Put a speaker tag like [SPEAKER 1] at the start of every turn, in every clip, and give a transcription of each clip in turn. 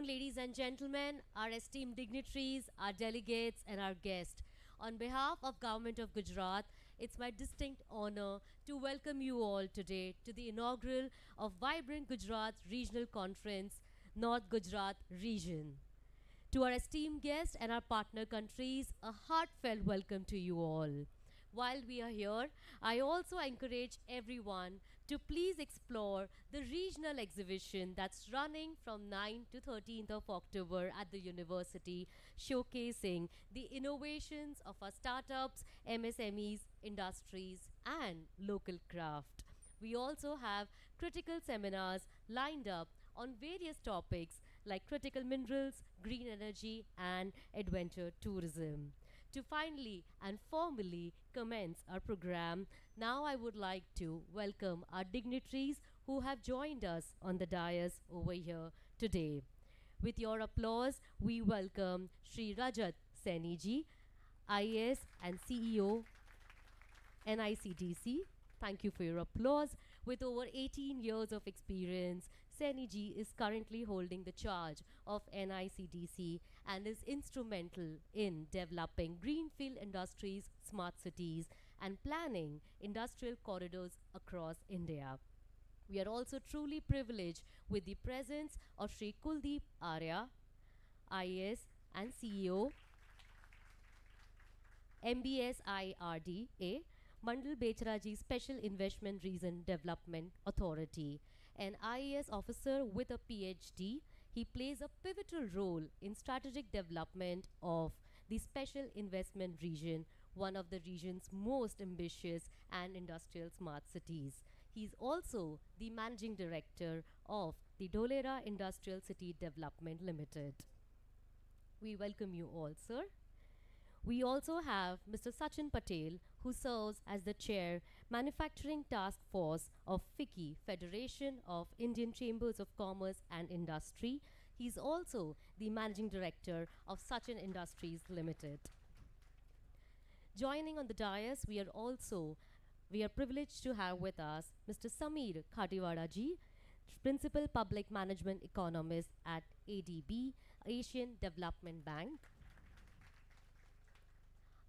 [SPEAKER 1] Ladies and gentlemen, our esteemed dignitaries, our delegates, and our guests. On behalf of Government of Gujarat, it's my distinct honor to welcome you all today to the inaugural of Vibrant Gujarat Regional Conference, North Gujarat Region. To our esteemed guests and our partner countries, a heartfelt welcome to you all. While we are here, I also encourage everyone to please explore the regional exhibition that's running from 9th to 13th of October at the university, showcasing the innovations of our startups, MSMEs, industries, and local craft. We also have critical seminars lined up on various topics like critical minerals, green energy, and adventure tourism. To finally and formally commence our program, now I would like to welcome our dignitaries who have joined us on the dais over here today. With your applause, we welcome Sri Rajat Seniji, IAS and CEO NICDC. Thank you for your applause. With over 18 years of experience, Seniji is currently holding the charge of NICDC and is instrumental in developing greenfield industries, smart cities, and planning industrial corridors across India. We are also truly privileged with the presence of Sri Kuldeep Arya, IAS and CEO MBSIRDA, Mandal Becharaji Special Investment Reason Development Authority. An IAS officer with a PhD, he plays a pivotal role in strategic development of the Special Investment Region, one of the region's most ambitious and industrial smart cities. He is also the managing director of the Dholera Industrial City Development Limited. We welcome you all, sir. We also have Mr. Sachin Patel, who serves as the chair, Manufacturing Task Force of FICCI, Federation of Indian Chambers of Commerce and Industry. He's also the managing director of Sachin Industries Limited. Joining on the dais, we are privileged to have with us Mr. Sameer Khatiwada ji, Principal Public Management Economist at ADB, Asian Development Bank.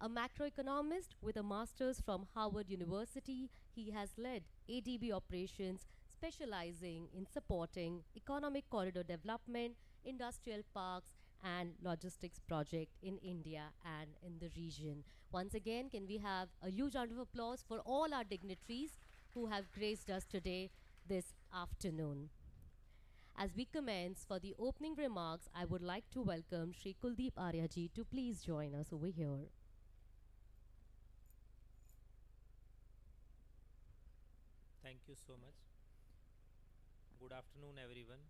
[SPEAKER 1] A macroeconomist with a master's from Harvard University, he has led ADB operations specializing in supporting economic corridor development, industrial parks, and logistics project in India and in the region. Once again, can we have a huge round of applause for all our dignitaries who have graced us today this afternoon. As we commence for the opening remarks, I would like to welcome Sri Kuldeep Arya ji to please join us over here.
[SPEAKER 2] Thank you so much. Good afternoon, everyone.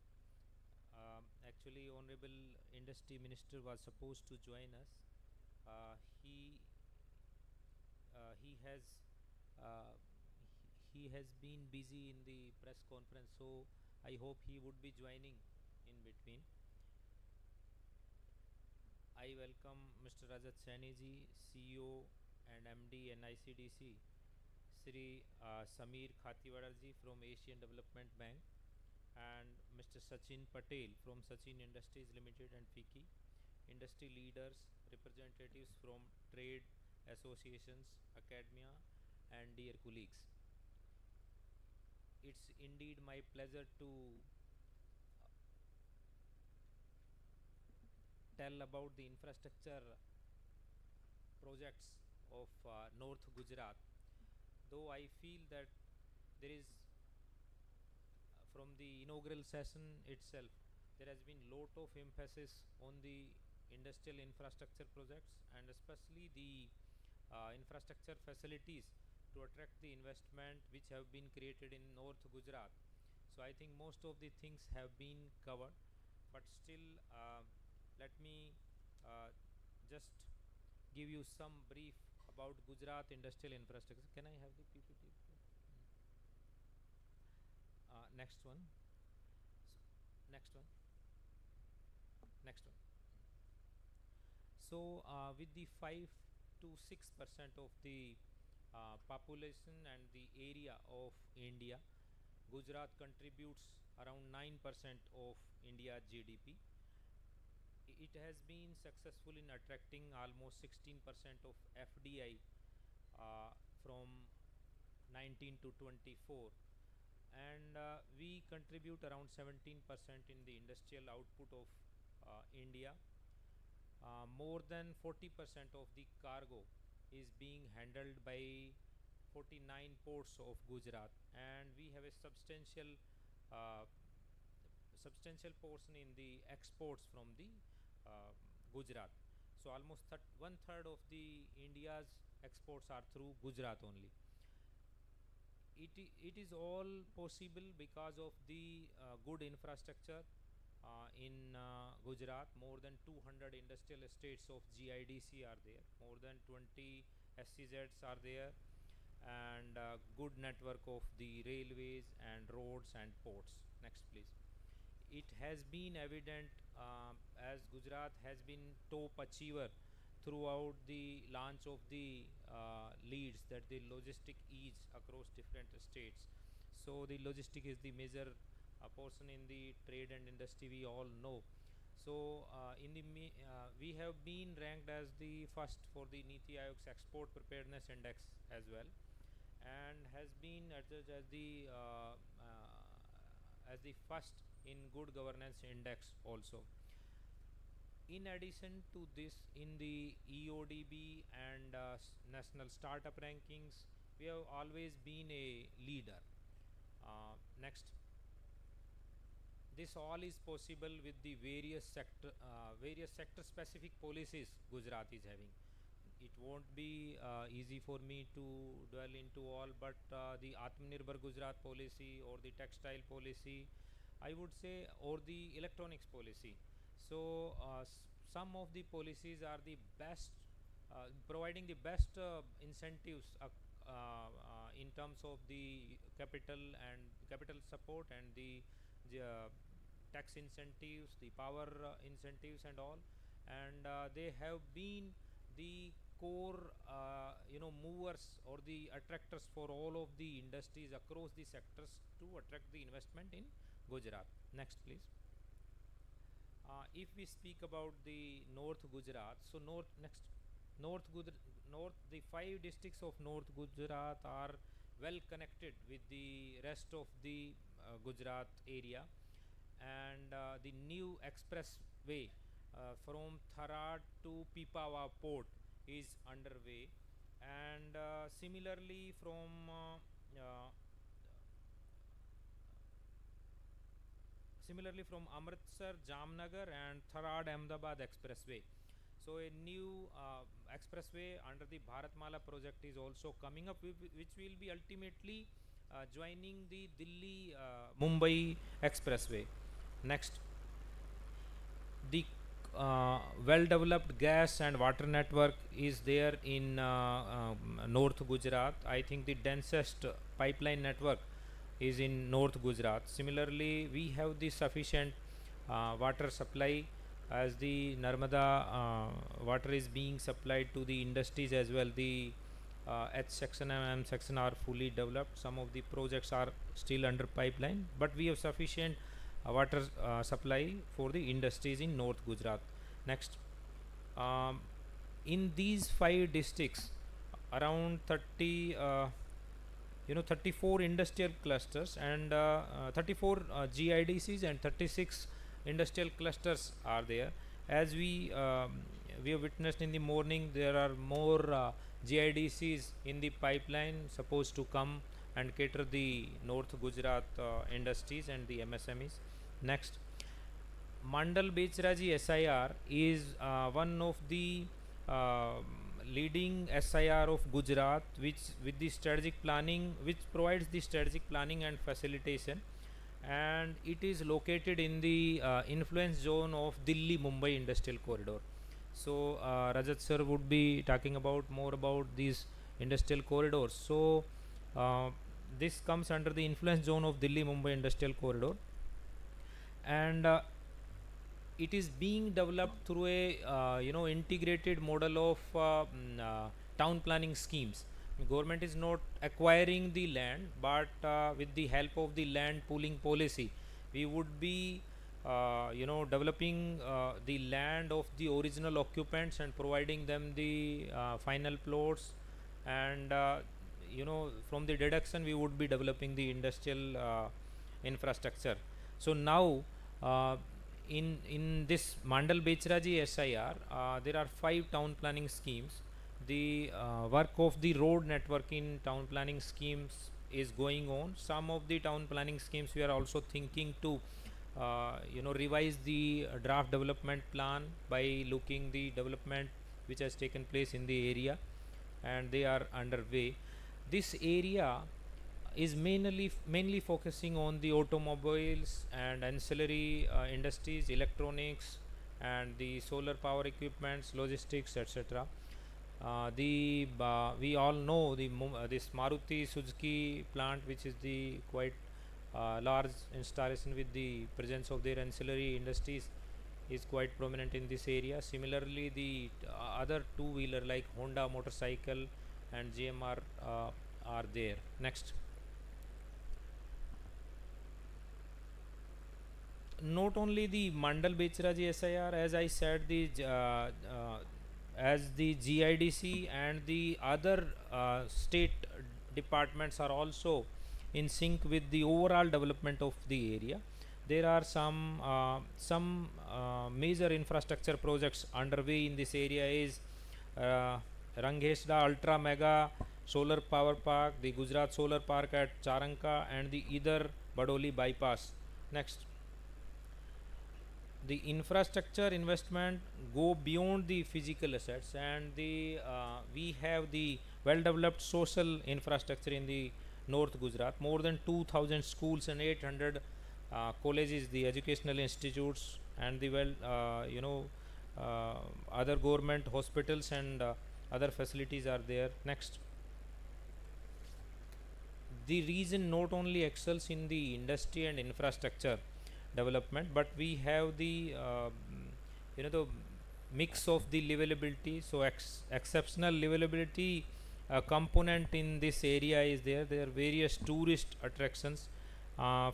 [SPEAKER 2] Actually, Honorable Industry Minister was supposed to join us. Uh, he he has uh, he has been busy in the press conference, so I hope he would be joining in between. I welcome Mr. Rajat Saini CEO and MD NICDC, Sri Sameer Khatiwada from Asian Development Bank, and Mr. Sachin Patel from Sachin Industries Limited and FICCI, industry leaders, representatives from trade associations, academia, and dear colleagues. It's indeed my pleasure to tell about the infrastructure projects of North Gujarat, though I feel that there is from the inaugural session itself, there has been lot of emphasis on the industrial infrastructure projects and especially the infrastructure facilities to attract the investment which have been created in North Gujarat. So I think most of the things have been covered, but still let me uh, just give you some brief about Gujarat industrial infrastructure. Can I have the PPT? Next one. Next one. Next one. So, with the 5 to 6% of the population and the area of India, Gujarat contributes around 9% of India's GDP. it has been successful in attracting almost 16% of FDI from 19 to 24, and we contribute around 17% in the industrial output of India. More than 40% of the cargo is being handled by 49 ports of Gujarat, and we have a uh, substantial portion in the exports from the uh, Gujarat. So almost one third of the India's exports are through Gujarat only. It is all possible because of the good infrastructure in Gujarat. More than 200 industrial estates of GIDC are there, more than 20 SCZs are there, and good network of the railways and roads and ports. Next, please. It has been evident as Gujarat has been top achiever throughout the launch of the leads, that the logistic ease across different states. So the logistic is the major portion in the trade and industry, we all know. So we have been ranked as the first for the Niti Aayog's export preparedness index as well, and has been adjudged as the first in good governance index also. In addition to this, in the EODB and national startup rankings, we have always been a leader. Next, this all is possible with the various sector specific policies Gujarat is having. It won't be easy for me to dwell into all, but the Atmanirbhar Gujarat policy, or the textile policy, I would say, or the electronics policy. So some of the policies are the best, providing the best incentives in terms of the capital and capital support, and the tax incentives, the power incentives, and all. And they have been the core movers or the attractors for all of the industries across the sectors to attract the investment in Gujarat. Next, please. If we speak about the North Gujarat, so North North, the five districts of North Gujarat are well connected with the rest of the Gujarat area, and the new expressway from Tharad to Pipavav port is underway, and similarly from Amritsar, Jamnagar, and Tharad Ahmedabad Expressway. So a new expressway under the Bharatmala project is also coming up, which will be ultimately joining the Delhi Mumbai Expressway. Next, the well developed gas and water network is there in North Gujarat. I think the densest pipeline network is in North Gujarat. Similarly, we have the sufficient water supply, as the Narmada water is being supplied to the industries as well. The H section and M section are fully developed. Some of the projects are still under pipeline, but we have sufficient water supply for the industries in North Gujarat. Next, um, in these five districts, around 34 industrial clusters, and 34 GIDCs and 36 industrial clusters are there. As we have witnessed in the morning, there are more GIDCs in the pipeline supposed to come and cater the North Gujarat industries and the MSMEs. Next, Mandal Bechraji SIR is one of the uh, leading SIR of Gujarat, which with the strategic planning, which provides the strategic planning and facilitation, and it is located in the influence zone of Delhi Mumbai Industrial Corridor. So Rajat sir would be talking about more about these industrial corridors. So uh, this comes under the influence zone of Delhi Mumbai Industrial Corridor, and it is being developed through a integrated model of town planning schemes. Government is not acquiring the land, but with the help of the land pooling policy, we would be developing the land of the original occupants and providing them the final plots, and from the deduction we would be developing the industrial infrastructure. So now, uh, in this Mandal Bechraji SIR, there are 5 town planning schemes. The work of the road network in town planning schemes is going on. Some of the town planning schemes we are also thinking to revise the draft development plan by looking the development which has taken place in the area, and they are underway. This area is mainly focusing on the automobiles and ancillary industries, electronics, and the solar power equipments, logistics, etc. The We all know this Maruti Suzuki plant, which is the quite large installation with the presence of their ancillary industries, is quite prominent in this area. Similarly, the other two-wheeler like Honda motorcycle and GMR are there. Next. Not only the Mandal Bechraji SIR, as I said, as the GIDC and the other state departments are also in sync with the overall development of the area. There are some major infrastructure projects underway in this area. Is Ranghesda Ultra Mega Solar Power Park, the Gujarat Solar Park at Charanka, and the either Badoli bypass. Next. The infrastructure investment go beyond the physical assets, and we have the well developed social infrastructure in the North Gujarat. More than 2000 schools and 800 colleges, the educational institutes, and the other government hospitals and other facilities are there. Next. The region not only excels in the industry and infrastructure development, but we have the mix of the livability. So exceptional livability component in this area is there. There are various tourist attractions, uh,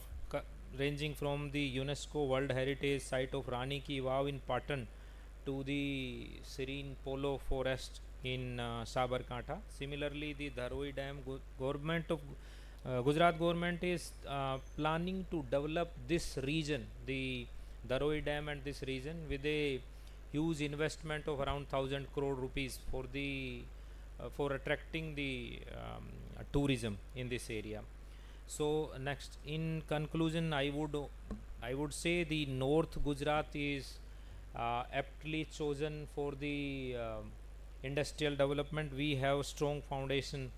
[SPEAKER 2] ranging from the UNESCO World Heritage Site of Rani Ki Vav in Patan to the serene polo forest in Sabarkantha. Similarly, the Dharoi Dam, government of Gujarat government is planning to develop this region, the Dharoi Dam and this region, with a huge investment of around 1000 crore rupees for attracting the tourism in this area. So next, in conclusion, I would say the North Gujarat is aptly chosen for the industrial development. We have strong foundation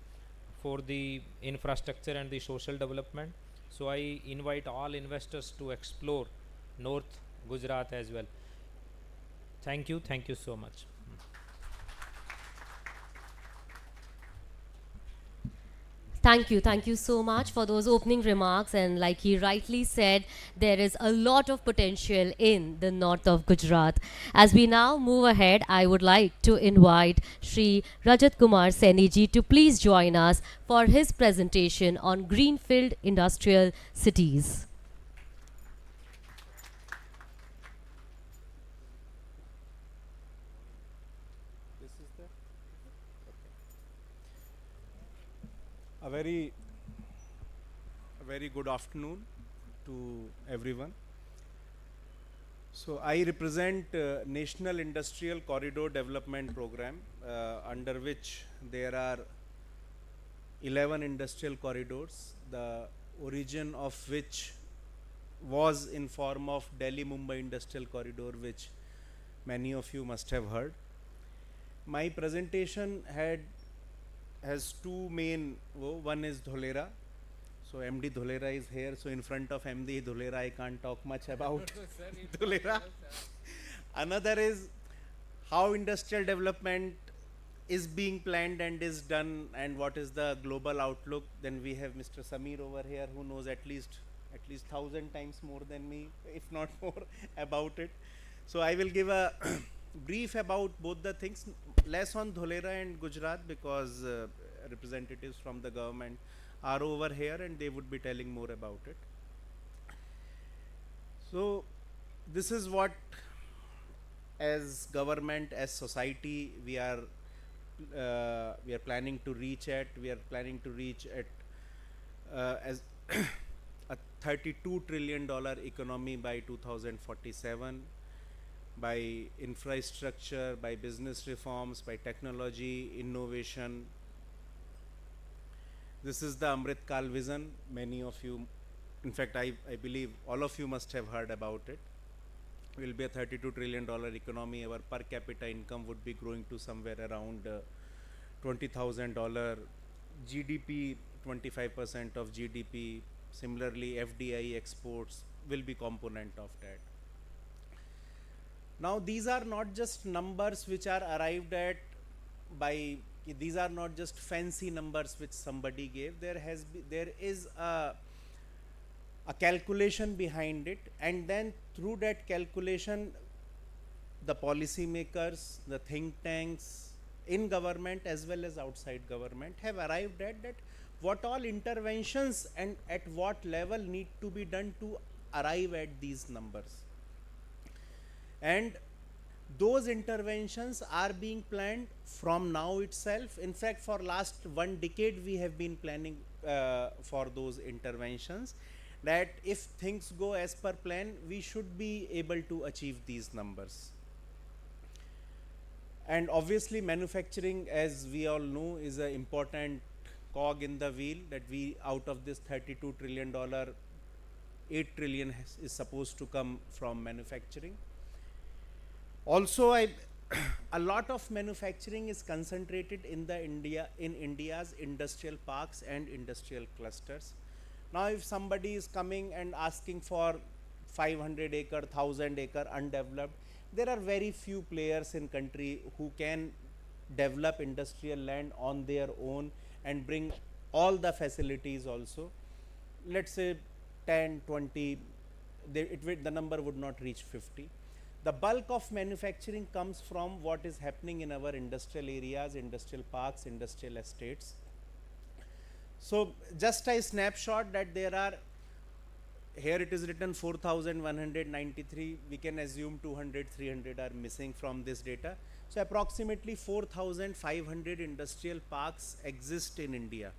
[SPEAKER 2] for the infrastructure and the social development. So I invite all investors to explore North Gujarat as well. Thank you so much.
[SPEAKER 1] Thank you so much for those opening remarks. And like he rightly said, there is a lot of potential in the north of Gujarat. As we now move ahead, I would like to invite Shri Rajat Kumar Seniji to please join us for his presentation on Greenfield Industrial Cities.
[SPEAKER 3] This is the a very good afternoon to everyone. So I represent National Industrial Corridor Development Program, under which there are 11 industrial corridors, the origin of which was in form of Delhi Mumbai Industrial Corridor, which many of you must have heard. My presentation has two main. One is Dholera. So MD Dholera is here. So in front of MD Dholera, I can't talk much about Dholera. Another is how industrial development is being planned and is done, and what is the global outlook. Then we have Mr. Samir over here, who knows at least 1,000 times more than me, if not more, about it. So I will give a brief about both the things, less on Dholera and Gujarat, because representatives from the government are over here and they would be telling more about it. So this is what, as government, as society, we are planning to reach at. We are planning to reach at as a $32 trillion economy by 2047, by infrastructure, by business reforms, by technology, innovation. This is the Amrit Kal vision. Many of you, in fact, I believe all of you must have heard about it. Will be a $32 trillion economy. Our per capita income would be growing to somewhere around $20,000. GDP, 25% of GDP. Similarly, FDI exports will be component of that. Now, these are not just numbers which are arrived at by, these are not just fancy numbers which somebody gave. There is a calculation behind it, and then through that calculation, the policy makers, the think tanks in government as well as outside government have arrived at that what all interventions and at what level need to be done to arrive at these numbers. And those interventions are being planned from now itself. In fact, for last 1 decade we have been planning for those interventions, that if things go as per plan, we should be able to achieve these numbers. And obviously manufacturing, as we all know, is an important cog in the wheel, that we, out of this $32 trillion, 8 trillion is supposed to come from manufacturing. Also, a lot of manufacturing is concentrated in India's industrial parks and industrial clusters. Now, if somebody is coming and asking for 500 acre, 1000 acre undeveloped, there are very few players in country who can develop industrial land on their own and bring all the facilities also. Let's say 10, 20, the number would not reach 50. The bulk of manufacturing comes from what is happening in our industrial areas, industrial parks, industrial estates. So just a snapshot that there are, here it is written 4,193, we can assume 200, 300 are missing from this data. So approximately 4,500 industrial parks exist in India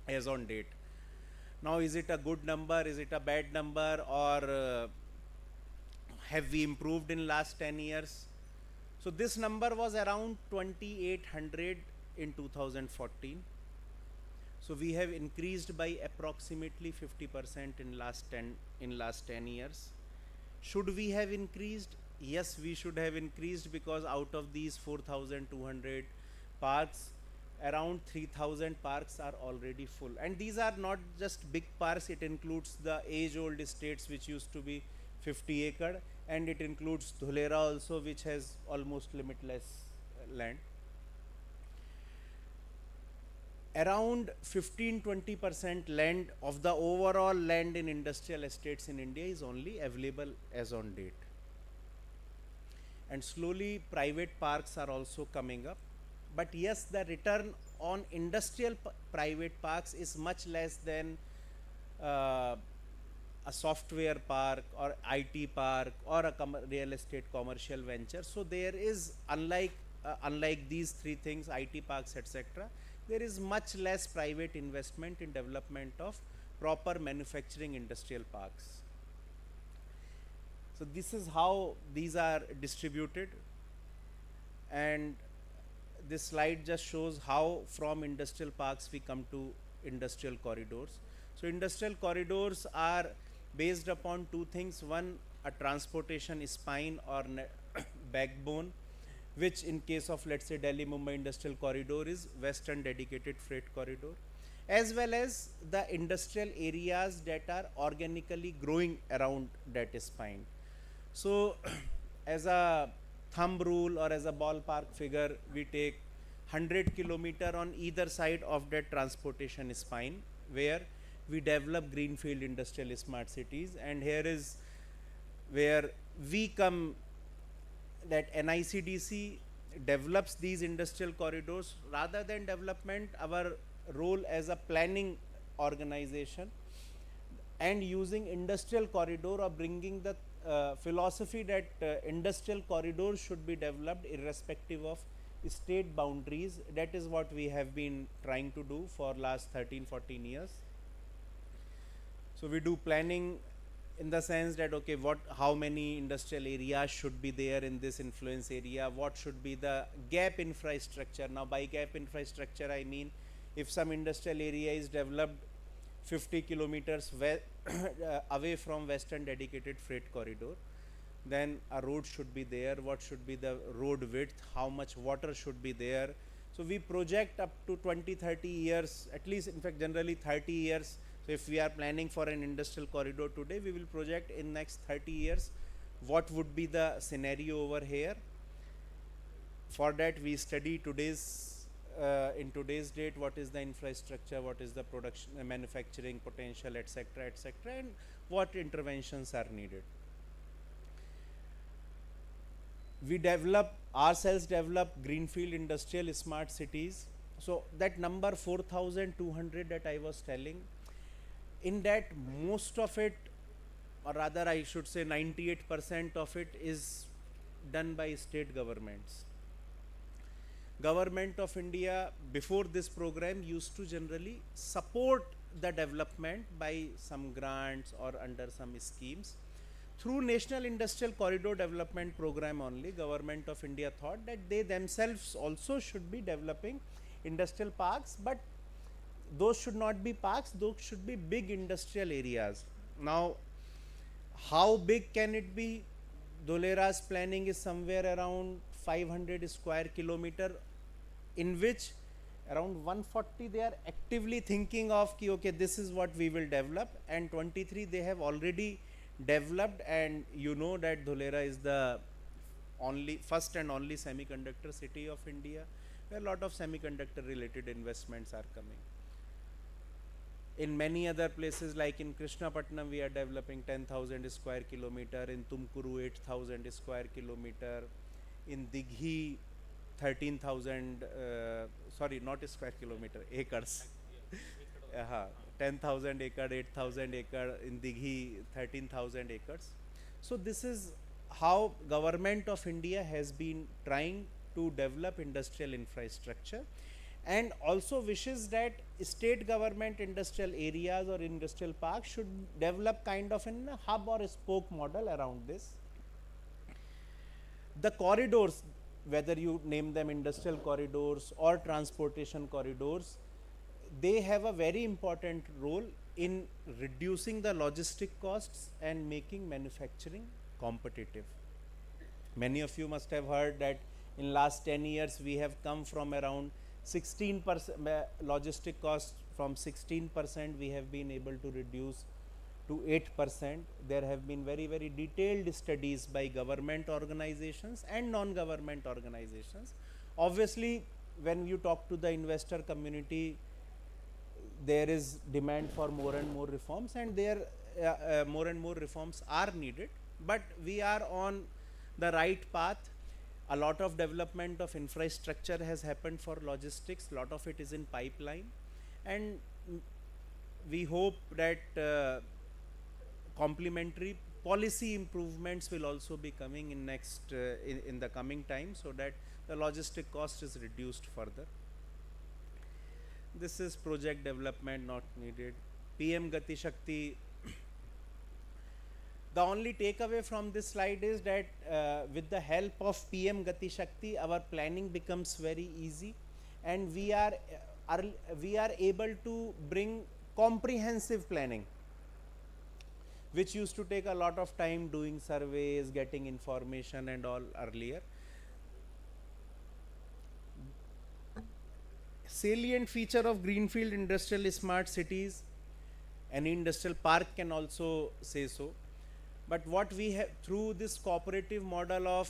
[SPEAKER 3] as on date. Now, is it a good number, is it a bad number, or have we improved in last 10 years? So this number was around 2,800 in 2014. So we have increased by approximately 50% in last 10 years. Should we have increased? Yes, we should have increased, because out of these 4,200 parks, around 3,000 parks are already full. And these are not just big parks, it includes the age-old estates which used to be 50 acre, and it includes Dhulera also, which has almost limitless land. Around 15-20% land of the overall land in industrial estates in India is only available as on date. And slowly private parks are also coming up. But yes, the return on industrial private parks is much less than a software park or IT park or a real estate commercial venture. So there is, unlike these three things, IT parks, etc., there is much less private investment in development of proper manufacturing industrial parks. So this is how these are distributed, and this slide just shows how from industrial parks we come to industrial corridors. So industrial corridors are based upon two things. One, a transportation spine or backbone, which in case of, let's say, Delhi-Mumbai industrial corridor is Western Dedicated Freight Corridor, as well as the industrial areas that are organically growing around that spine. So as a thumb rule or as a ballpark figure, we take 100 kilometer on either side of that transportation spine, where we develop greenfield industrial smart cities. And here is where we come, that NICDC develops these industrial corridors. Rather than development, our role as a planning organization, and using industrial corridor or bringing the philosophy that industrial corridors should be developed irrespective of state boundaries. That is what we have been trying to do for last 13-14 years. So we do planning in the sense that okay, how many industrial areas should be there in this influence area, what should be the gap infrastructure. Now by gap infrastructure I mean, if some industrial area is developed 50 kilometers away from western dedicated freight corridor, then a road should be there, what should be the road width, how much water should be there. So we project up to 20-30 years, at least in fact generally 30 years. So if we are planning for an industrial corridor today, we will project in next 30 years what would be the scenario over here. For that we study in today's date what is the infrastructure, what is the production, manufacturing potential, etc., and what interventions are needed. We ourselves develop greenfield industrial smart cities. So that number 4,200 that I was telling, in that most of it, or rather I should say 98% of it is done by state governments. Government of India before this program used to generally support the development by some grants or under some schemes. Through National Industrial Corridor Development Program only, Government of India thought that they themselves also should be developing industrial parks, but those should not be parks, those should be big industrial areas. Now, how big can it be? Dholera's planning is somewhere around 500 square kilometer, in which around 140 they are actively thinking of ki, okay, this is what we will develop, and 23 they have already developed. And you know that Dholera is the first and only semiconductor city of India, where a lot of semiconductor related investments are coming. In many other places like in Krishnapatnam we are developing 10,000 square kilometer, in Tumkuru 8,000 square kilometer, in Dighi 13,000 sorry, not square kilometer, acres. 10,000 acre, 8,000 acre, in Dighi 13,000 acres. So this is how Government of India has been trying to develop industrial infrastructure, and also wishes that state government industrial areas or industrial parks should develop kind of in a hub or a spoke model around this. The corridors, whether you name them industrial corridors or transportation corridors, they have a very important role in reducing the logistic costs and making manufacturing competitive. Many of you must have heard that in last 10 years we have come from around 16% logistic costs, from 16% we have been able to reduce to 8%. There have been very, very detailed studies by government organizations and non-government organizations. Obviously, when you talk to the investor community, there is demand for more and more reforms, and more and more reforms are needed, but we are on the right path. A lot of development of infrastructure has happened for logistics, lot of it is in pipeline, and we hope that complementary policy improvements will also be coming in in the coming time, so that the logistic cost is reduced further. This is project development not needed. PM Gati Shakti. The only takeaway from this slide is that with the help of PM Gati Shakti, our planning becomes very easy, and we are able to bring comprehensive planning, which used to take a lot of time doing surveys, getting information and all earlier. Salient feature of greenfield industrial smart cities, any industrial park can also say so, but what we have through this cooperative model of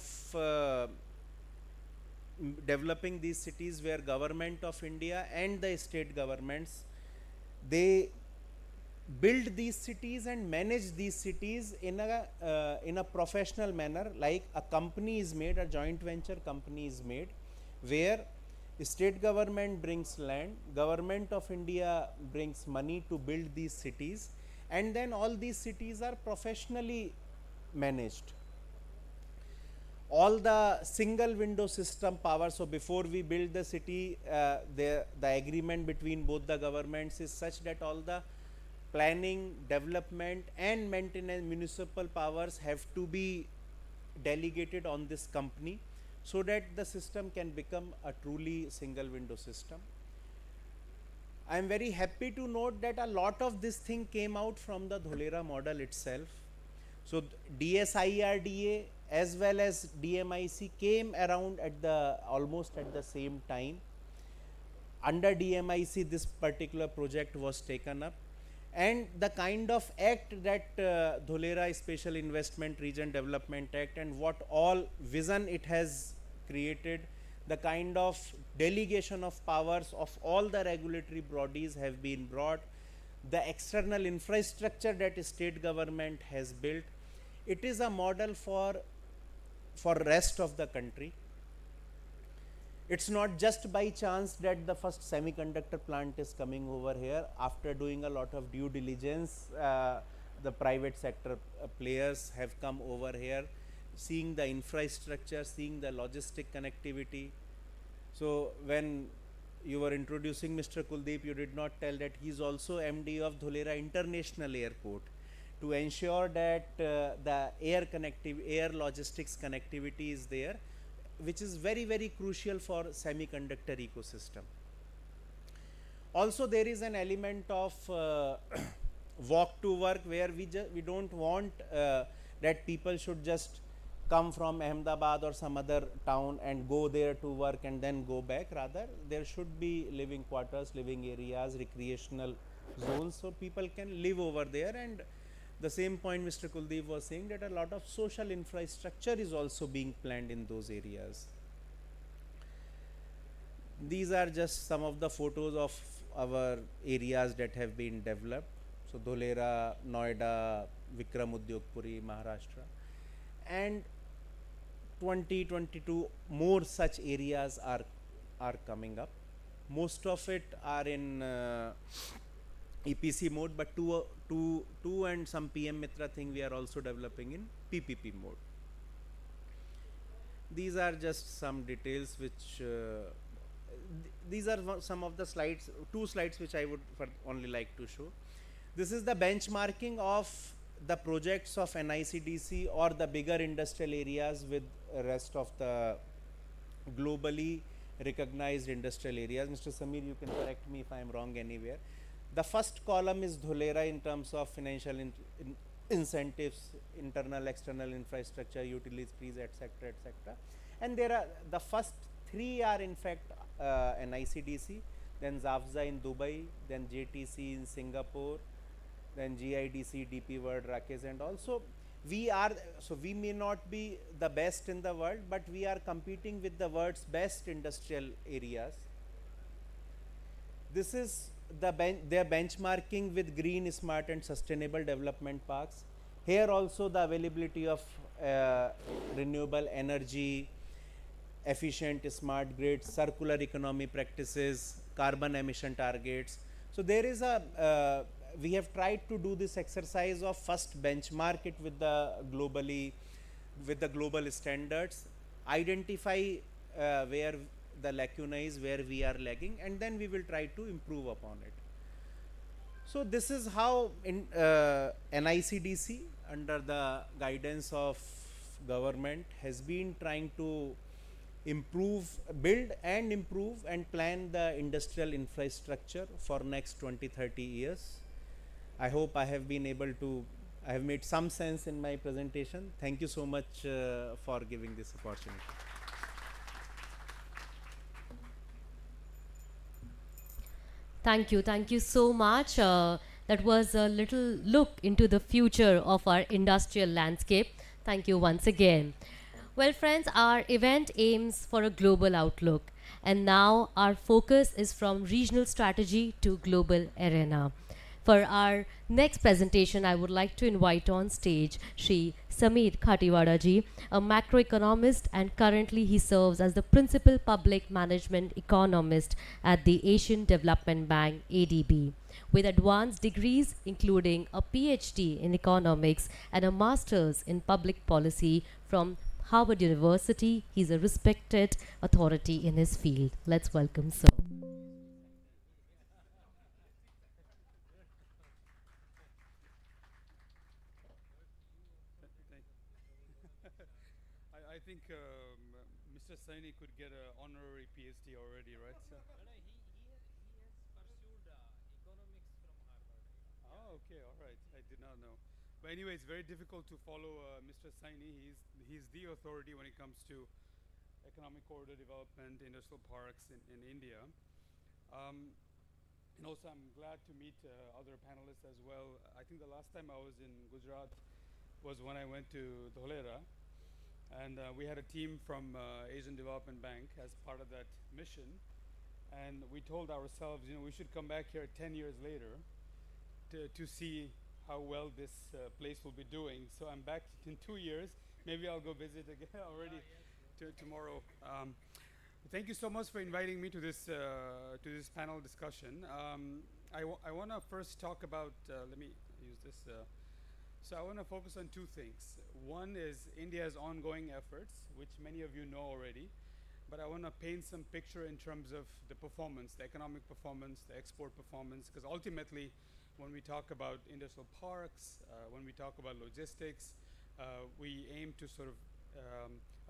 [SPEAKER 3] developing these cities, where Government of India and the state governments, they build these cities and manage these cities in a professional manner. Like a company is made, a joint venture company is made, where state government brings land, Government of India brings money to build these cities, and then all these cities are professionally managed. All the single window system power, so before we build the city, the agreement between both the governments is such that all the planning, development and maintenance municipal powers have to be delegated on this company, so that the system can become a truly single window system. I am very happy to note that a lot of this thing came out from the Dholera model itself. So DSIRDA as well as DMIC came around at the almost at the same time. Under DMIC this particular project was taken up, and the kind of act that Dholera Special Investment Region Development Act and what all vision it has created, the kind of delegation of powers of all the regulatory bodies have been brought, the external infrastructure that state government has built, it is a model for rest of the country. It's not just by chance that the first semiconductor plant is coming over here. After doing a lot of due diligence, the private sector players have come over here, seeing the infrastructure, seeing the logistic connectivity. So when you were introducing Mr. Kuldeep, you did not tell that he is also MD of Dholera International Airport, to ensure that the air logistics connectivity is there, which is very, very crucial for semiconductor ecosystem. Also there is an element of walk to work, where we don't want that people should just come from Ahmedabad or some other town and go there to work and then go back. Rather, there should be living quarters, living areas, recreational zones, so people can live over there. And the same point Mr. Kuldeep was saying, that a lot of social infrastructure is also being planned in those areas. These are just some of the photos of our areas that have been developed. So Dholera, Noida, Vikram Udyogpuri, Maharashtra, and 2022 more such areas are coming up. Most of it are in EPC mode, but two and some PM Mitra thing we are also developing in PPP mode. These are just some details which these are some of the slides, two slides which I would only like to show. This is the benchmarking of the projects of NICDC or the bigger industrial areas with rest of the globally recognized industrial areas. Mr. Samir, you can correct me if I am wrong anywhere. The first column is Dholera in terms of financial incentives, internal, external infrastructure, utilities, etc., etc. And there are the first three are in fact NICDC, then ZAFZA in Dubai, then JTC in Singapore, then GIDC, DP World, Rakesh, and also we may not be the best in the world, but we are competing with the world's best industrial areas. This is their benchmarking with green, smart and sustainable development parks. Here also the availability of renewable energy, efficient smart grids, circular economy practices, carbon emission targets. So there is a we have tried to do this exercise of first benchmark it with the global standards, identify where the lacuna is, where we are lagging, and then we will try to improve upon it. So this is how in NICDC under the guidance of government has been trying to build and improve and plan the industrial infrastructure for next 20-30 years. I hope I have made some sense in my presentation. Thank you so much for giving this opportunity.
[SPEAKER 1] Thank you so much. That was a little look into the future of our industrial landscape. Thank you once again. Well, friends, our event aims for a global outlook, and now our focus is from regional strategy to global arena. For our next presentation, I would like to invite on stage Shri Sameer Khatiwada ji, a macroeconomist, and currently he serves as the principal public management economist at the Asian Development Bank (ADB). With advanced degrees including a PhD in economics and a master's in public policy from Harvard University, he's a respected authority in his field. Let's welcome sir.
[SPEAKER 4] I think Mr. Saini could get an honorary PhD already, right? So. Oh, okay, all right. I did not know. But anyway, it's very difficult to follow Mr. Saini. He's the authority when it comes to economic corridor development, industrial parks in India. Um, and also, I'm glad to meet other panelists as well. I think the last time I was in Gujarat was when I went to Dholera. And we had a team from Asian Development Bank as part of that mission. And we told ourselves, we should come back here 10 years later to see how well this place will be doing. So I'm back in 2 years. Maybe I'll go visit again already tomorrow. Thank you so much for inviting me to this panel discussion. I want to first talk about, let me use this. So I want to focus on two things. One is India's ongoing efforts, which many of you know already. But I want to paint some picture in terms of the performance, the economic performance, the export performance, because ultimately, when we talk about industrial parks, when we talk about logistics, we aim to sort of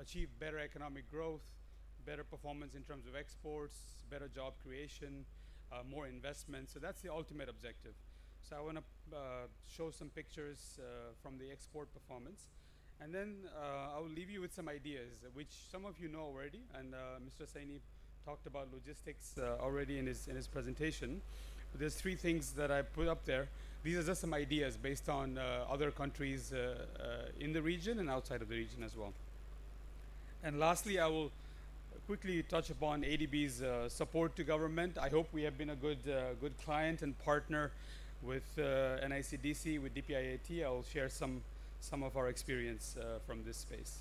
[SPEAKER 4] achieve better economic growth, better performance in terms of exports, better job creation, more investment. So that's the ultimate objective. So I want to show some pictures from the export performance. And then I will leave you with some ideas, which some of you know already. And Mr. Saini talked about logistics already in his presentation. But there's three things that I put up there. These are just some ideas based on other countries in the region and outside of the region as well. And lastly, I will quickly touch upon ADB's support to government. I hope we have been a good client and partner with NICDC, with DPIIT. I will share some of our experience from this space.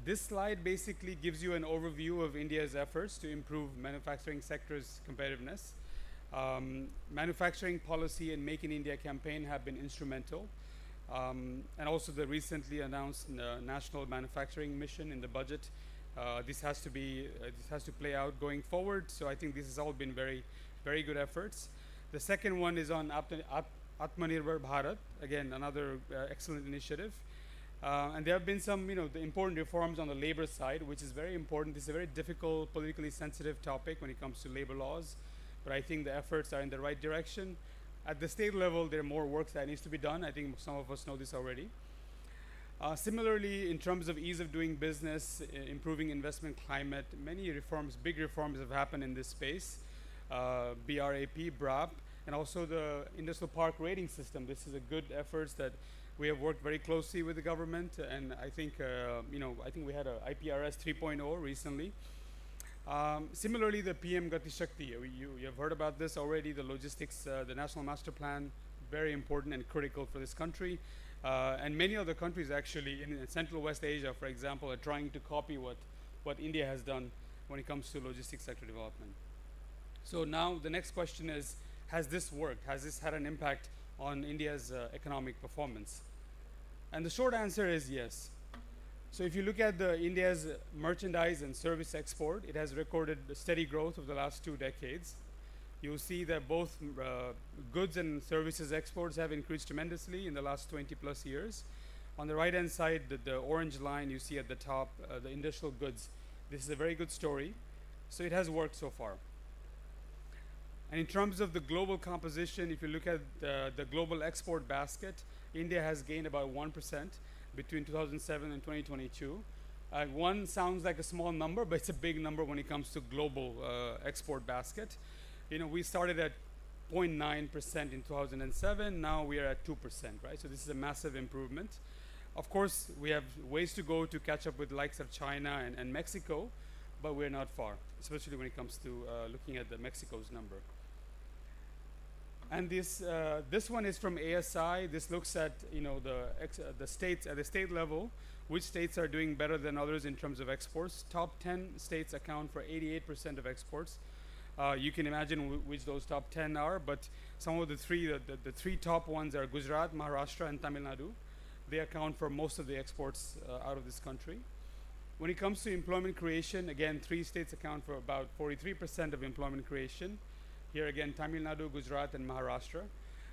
[SPEAKER 4] This slide basically gives you an overview of India's efforts to improve manufacturing sector's competitiveness. Manufacturing policy and Make in India campaign have been instrumental. And also the recently announced national manufacturing mission in the budget. This has to play out going forward. So I think this has all been very, very good efforts. The second one is on Atmanirbhar Bharat, again another excellent initiative. And there have been some, the important reforms on the labor side, which is very important. This is a very difficult, politically sensitive topic when it comes to labor laws. But I think the efforts are in the right direction. At the state level, there are more work that needs to be done. I think some of us know this already. Similarly, in terms of ease of doing business, improving investment climate, many reforms, big reforms have happened in this space. BRAP, and also the industrial park rating system. This is a good effort that we have worked very closely with the government, and I think I think we had a IPRS 3.0 recently. Similarly, the PM Gati Shakti, you have heard about this already. The logistics, the national master plan, very important and critical for this country, and many other countries actually in Central West Asia, for example, are trying to copy what India has done when it comes to logistics sector development. So now the next question is, has this worked? Has this had an impact on India's economic performance? And the short answer is yes. So if you look at India's merchandise and service export, it has recorded steady growth over the last 2 decades. You'll see that both goods and services exports have increased tremendously in the last 20 plus years. On the right hand side, the orange line you see at the top, the industrial goods. This is a very good story. So it has worked so far. And in terms of the global composition, if you look at the global export basket, India has gained about 1% between 2007 and 2022. One sounds like a small number, but it's a big number when it comes to global export basket. We started at 0.9% in 2007. Now we are at 2%, right? So this is a massive improvement. Of course, we have ways to go to catch up with the likes of China and Mexico, but we're not far, especially when it comes to looking at Mexico's number. And this one is from ASI. This looks at the states at the state level, which states are doing better than others in terms of exports. Top 10 states account for 88% of exports. You can imagine which those top 10 are, but some of the three top ones are Gujarat, Maharashtra, and Tamil Nadu. They account for most of the exports out of this country. When it comes to employment creation, again, 3 states account for about 43% of employment creation. Here again, Tamil Nadu, Gujarat, and Maharashtra.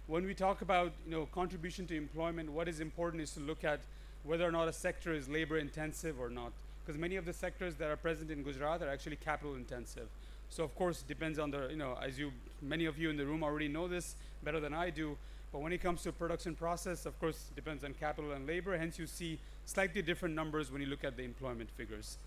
[SPEAKER 4] When we talk about contribution to employment, what is important is to look at whether or not a sector is labor intensive or not. Because many of the sectors that are present in Gujarat are actually capital intensive. So of course, it depends on the, as many of you in the room already know this better than I do, but when it comes to production process, of course, it depends on capital and labor. Hence, you see slightly different numbers when you look at the employment figures.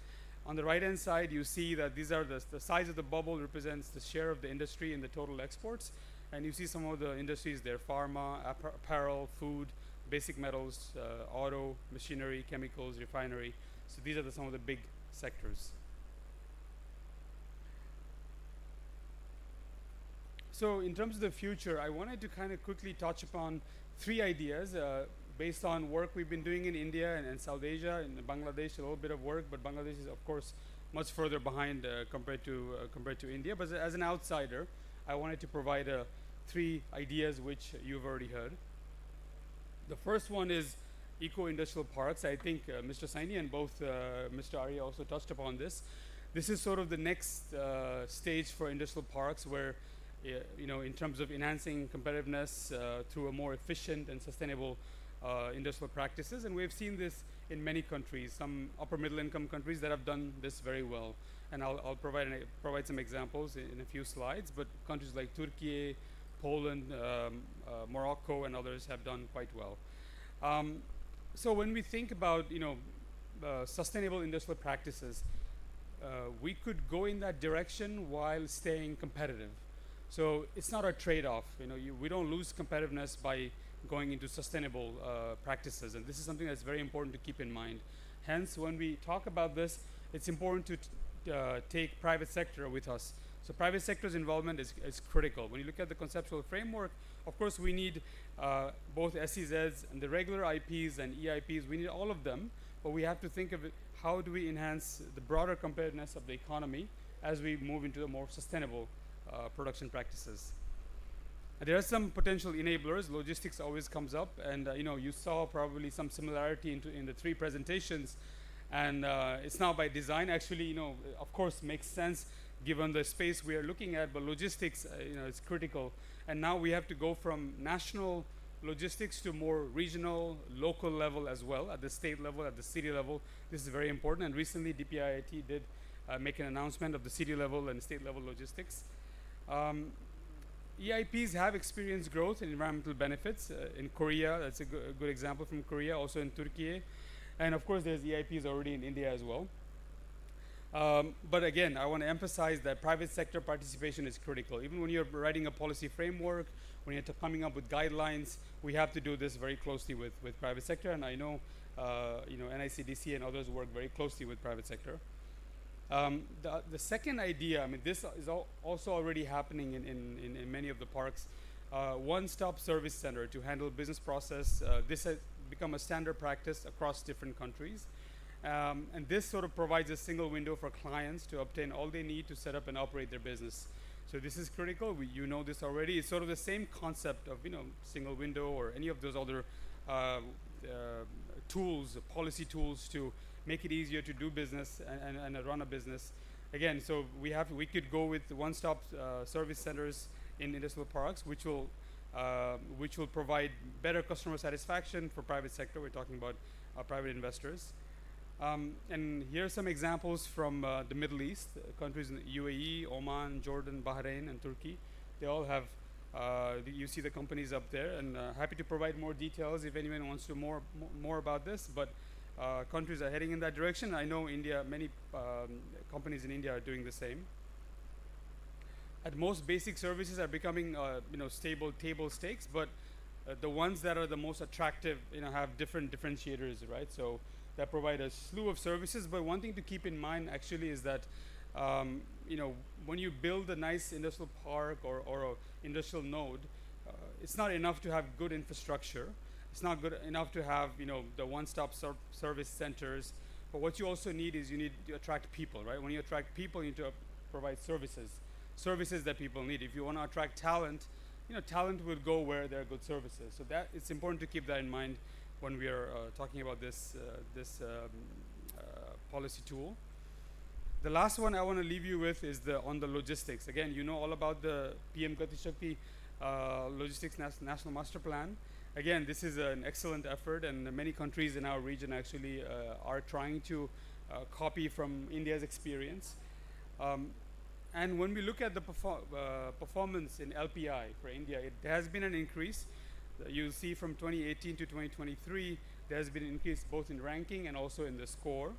[SPEAKER 4] On the right-hand side, you see that these are the size of the bubble represents the share of the industry in the total exports. And you see some of the industries there: pharma, apparel, food, basic metals, auto, machinery, chemicals, refinery. So these are some of the big sectors. So in terms of the future, I wanted to kind of quickly touch upon 3 ideas based on work we've been doing in India and South Asia. In Bangladesh, a little bit of work, but Bangladesh is, of course, much further behind compared to India. But as an outsider, I wanted to provide 3 ideas which you've already heard. The first one is eco-industrial parks. I think Mr. Saini and both Mr. Arya also touched upon this. This is sort of the next stage for industrial parks where in terms of enhancing competitiveness through a more efficient and sustainable industrial practices. And we've seen this in many countries, some upper middle income countries that have done this very well. And I'll provide some examples in a few slides, but countries like Turkey, Poland, Morocco, and others have done quite well. So when we think about sustainable industrial practices, we could go in that direction while staying competitive. So it's not a trade-off. We don't lose competitiveness by going into sustainable practices, and this is something that's very important to keep in mind. Hence, when we talk about this, it's important to take private sector with us. So private sector's involvement is critical. When you look at the conceptual framework, of course, we need both SEZs and the regular IPs and EIPs. We need all of them, but we have to think of it, how do we enhance the broader competitiveness of the economy as we move into a more sustainable production practices. There are some potential enablers. Logistics always comes up, and you saw probably some similarity in the 3 presentations, and it's now by design. Actually, of course, makes sense given the space we are looking at, but logistics, is critical. And now we have to go from national logistics to more regional, local level as well, at the state level, at the city level. This is very important, and recently DPIIT did make an announcement of the city level and state level logistics. EIPs have experienced growth in environmental benefits in Korea. That's a good example from Korea, also in Turkey. And of course, there's EIPs already in India as well. But again, I want to emphasize that private sector participation is critical. Even when you're writing a policy framework, when you're coming up with guidelines, we have to do this very closely with private sector. And I know, NICDC and others work very closely with private sector. The second idea, this is also already happening in many of the parks. One-stop service center to handle business process. This has become a standard practice across different countries. And this sort of provides a single window for clients to obtain all they need to set up and operate their business. So this is critical. You know this already. It's sort of the same concept of single window or any of those other tools, policy tools to make it easier to do business and run a business. Again, so we could go with one-stop service centers in industrial parks, which will provide better customer satisfaction for private sector. We're talking about private investors. And here are some examples from the Middle East, countries in UAE, Oman, Jordan, Bahrain, and Turkey. They all have, you see the companies up there, and happy to provide more details if anyone wants to more about this, but countries are heading in that direction. I know India, many companies in India are doing the same. At most, basic services are becoming stable table stakes, but the ones that are the most attractive have different differentiators, right? So that provide a slew of services, but one thing to keep in mind actually is that when you build a nice industrial park or a industrial node, it's not enough to have good infrastructure. It's not good enough to have the one-stop service centers. But what you also need is you need to attract people, right? When you attract people, you need to provide services that people need. If you want to attract talent, talent will go where there are good services. So that it's important to keep that in mind when we are talking about this policy tool. The last one I want to leave you with is on the logistics. Again, you know all about the PM Gati Shakti Logistics National Master Plan. Again, this is an excellent effort, and many countries in our region actually are trying to copy from India's experience. And when we look at the performance in LPI for India, it has been an increase. You'll see from 2018 to 2023, there has been an increase both in ranking and also in the score.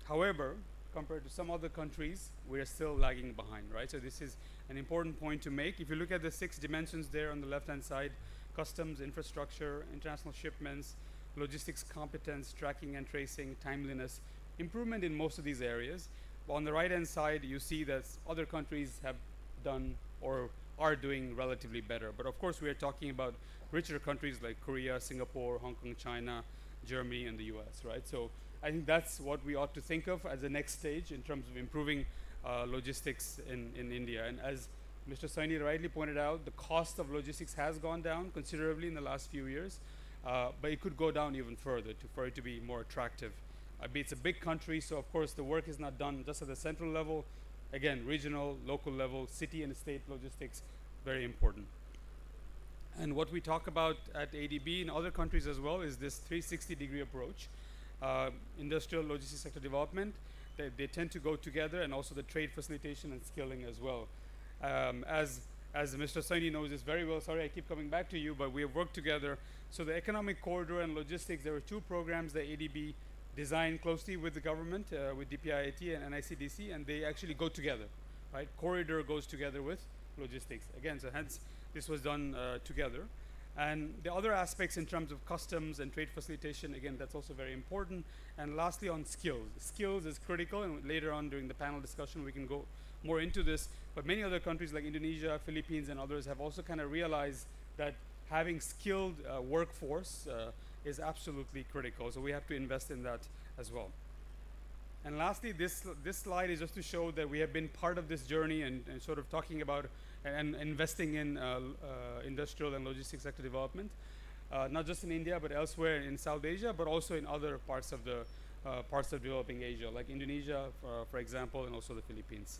[SPEAKER 4] However, compared to some other countries, we are still lagging behind, right? So this is an important point to make. If you look at the 6 dimensions there on the left-hand side, customs, infrastructure, international shipments, logistics competence, tracking and tracing, timeliness, improvement in most of these areas. But on the right-hand side, you see that other countries have done or are doing relatively better. But of course, we are talking about richer countries like Korea, Singapore, Hong Kong, China, Germany, and the US, right? So I think that's what we ought to think of as the next stage in terms of improving logistics in India. And as Mr. Saini rightly pointed out, the cost of logistics has gone down considerably in the last few years, but it could go down even further for it to be more attractive. It's a big country, so of course the work is not done just at the central level. Again, regional, local level, city and state logistics, very important. And what we talk about at ADB in other countries as well is this 360-degree approach. Industrial logistics sector development, they tend to go together, and also the trade facilitation and skilling as well. As Mr. Saini knows this very well, sorry I keep coming back to you, but we have worked together. So the economic corridor and logistics, there were 2 programs that ADB designed closely with the government, with DPIIT and NICDC, and they actually go together, right? Corridor goes together with logistics. Again, so hence this was done together. And the other aspects in terms of customs and trade facilitation, again, that's also very important. And lastly, on skills. Skills is critical, and later on during the panel discussion, we can go more into this. But many other countries like Indonesia, Philippines, and others have also kind of realized that having skilled workforce is absolutely critical. So we have to invest in that as well. And lastly, this slide is just to show that we have been part of this journey and sort of talking about and investing in industrial and logistics sector development, not just in India, but elsewhere in South Asia, but also in other parts of developing Asia, like Indonesia, for example, and also the Philippines.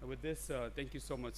[SPEAKER 4] With this, thank you so much.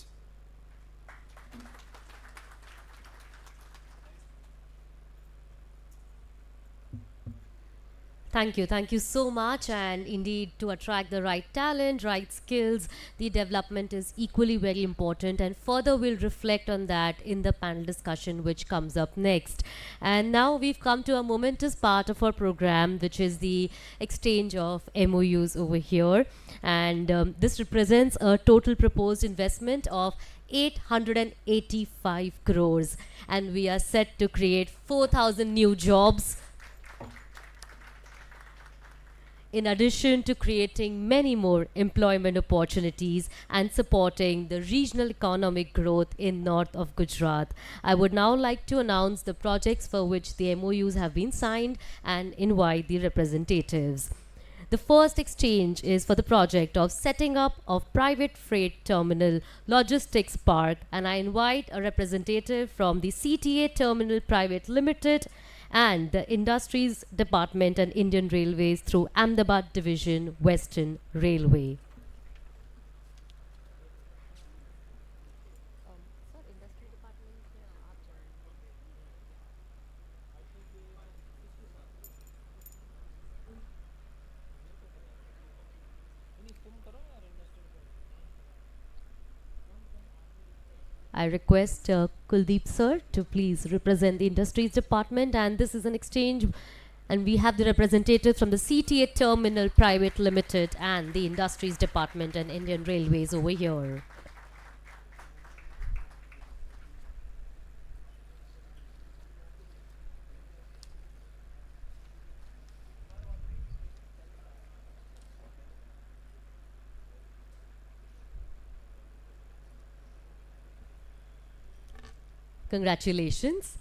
[SPEAKER 1] Thank you so much. And indeed, to attract the right talent, right skills, the development is equally very important. And further, we'll reflect on that in the panel discussion, which comes up next. And now we've come to a momentous part of our program, which is the exchange of MOUs over here. And this represents a total proposed investment of 885 crores. And we are set to create 4,000 new jobs, in addition to creating many more employment opportunities and supporting the regional economic growth in north of Gujarat. I would now like to announce the projects for which the MOUs have been signed and invite the representatives. The first exchange is for the project of setting up of private freight terminal logistics park, and I invite a representative from the CTA Terminal Private Limited and the Industries Department and Indian Railways through Ahmedabad Division, Western Railway. I request Kuldeep sir to please represent the Industries Department, and this is an exchange, and we have the representative from the CTA Terminal Private Limited and the Industries Department and Indian Railways over here. Congratulations.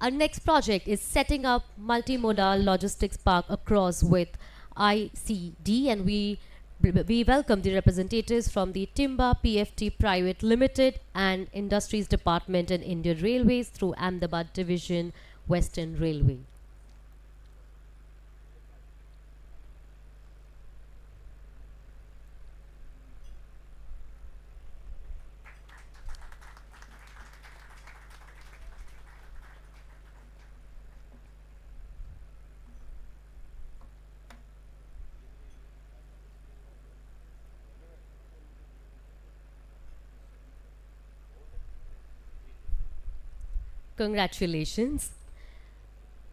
[SPEAKER 1] Our next project is setting up multimodal logistics park across with ICD, and we welcome the representatives from the Timba PFT Private Limited and Industries Department and Indian Railways through Ahmedabad Division, Western Railway. Congratulations.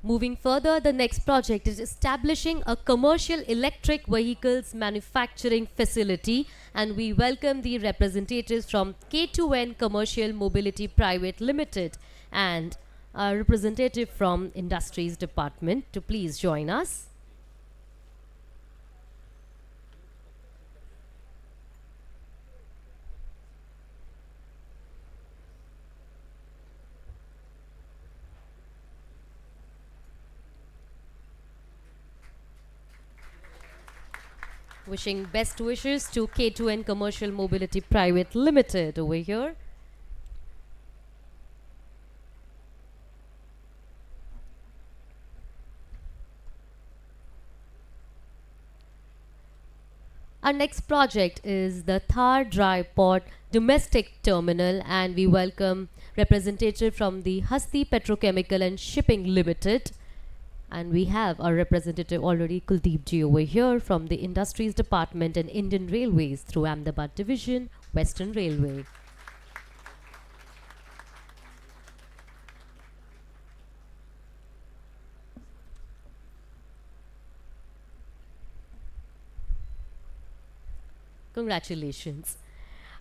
[SPEAKER 1] Moving further, the next project is establishing a commercial electric vehicles manufacturing facility, and we welcome the representatives from K2N Commercial Mobility Private Limited and a representative from Industries Department to please join us. Wishing best wishes to K2N Commercial Mobility Private Limited over here. Our next project is the Thar Dry Port Domestic Terminal, and we welcome representative from the Hasti Petrochemical and Shipping Limited. And we have our representative already, Kuldeep ji, over here from the Industries Department and Indian Railways through Ahmedabad Division, Western Railway. Congratulations.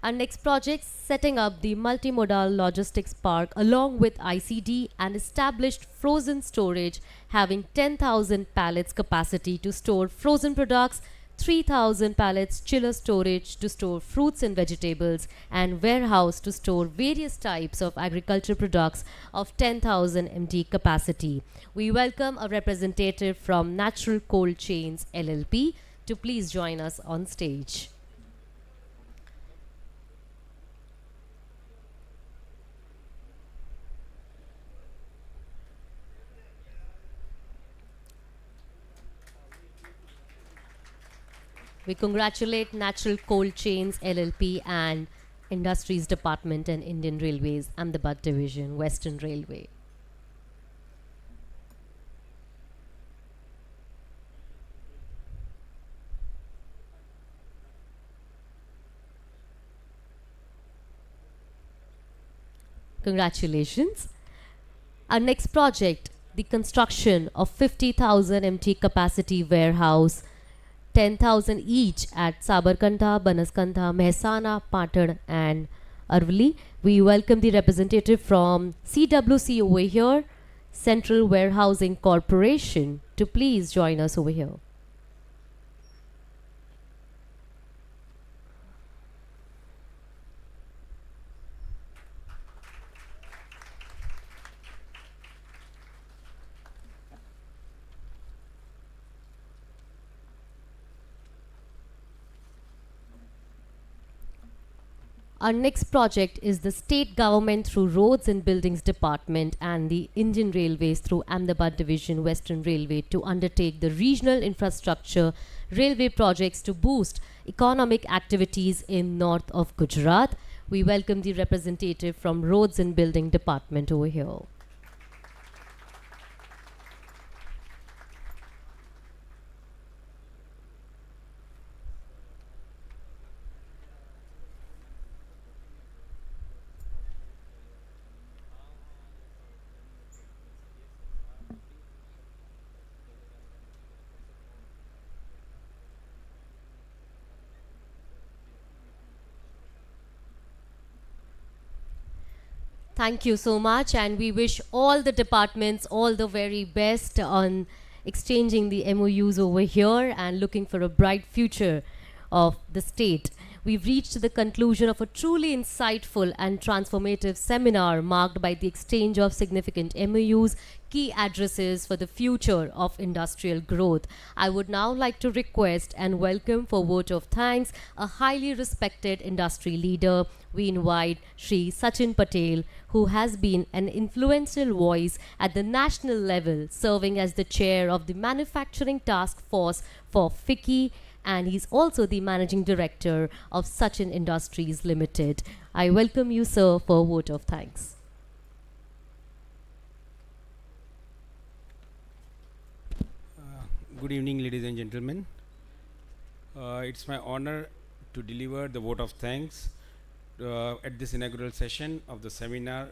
[SPEAKER 1] Our next project, setting up the multimodal logistics park along with ICD and established frozen storage having 10,000 pallets capacity to store frozen products, 3,000 pallets chiller storage to store fruits and vegetables, and warehouse to store various types of agriculture products of 10,000 MT capacity. We welcome a representative from Natural Cold Chains LLP to please join us on stage. We congratulate Natural Cold Chains LLP and Industries Department and Indian Railways, Ahmedabad Division, Western Railway. Congratulations. Our next project, the construction of 50,000 MT capacity warehouse, 10,000 each at Sabarkantha, Banaskantha, Mehsana, Patad and Arvali. We welcome the representative from CWC over here, Central Warehousing Corporation, to please join us over here. Our next project is the state government through Roads and Buildings Department and the Indian Railways through Ahmedabad Division, Western Railway to undertake the regional infrastructure railway projects to boost economic activities in north of Gujarat. We welcome the representative from Roads and Building Department over here. Thank you so much, and we wish all the departments all the very best on exchanging the MOUs over here and looking for a bright future of the state. we've reached the conclusion of a truly insightful and transformative seminar marked by the exchange of significant MOUs, key addresses for the future of industrial growth. I would now like to request and welcome for vote of thanks a highly respected industry leader. We invite Sri Sachin Patel, who has been an influential voice at the national level, serving as the chair of the Manufacturing Task Force for FICCI, and he's also the managing director of Sachin Industries Limited. I welcome you, sir, for a vote of thanks.
[SPEAKER 5] Good evening, ladies and gentlemen. It's my honor to deliver the vote of thanks at this inaugural session of the seminar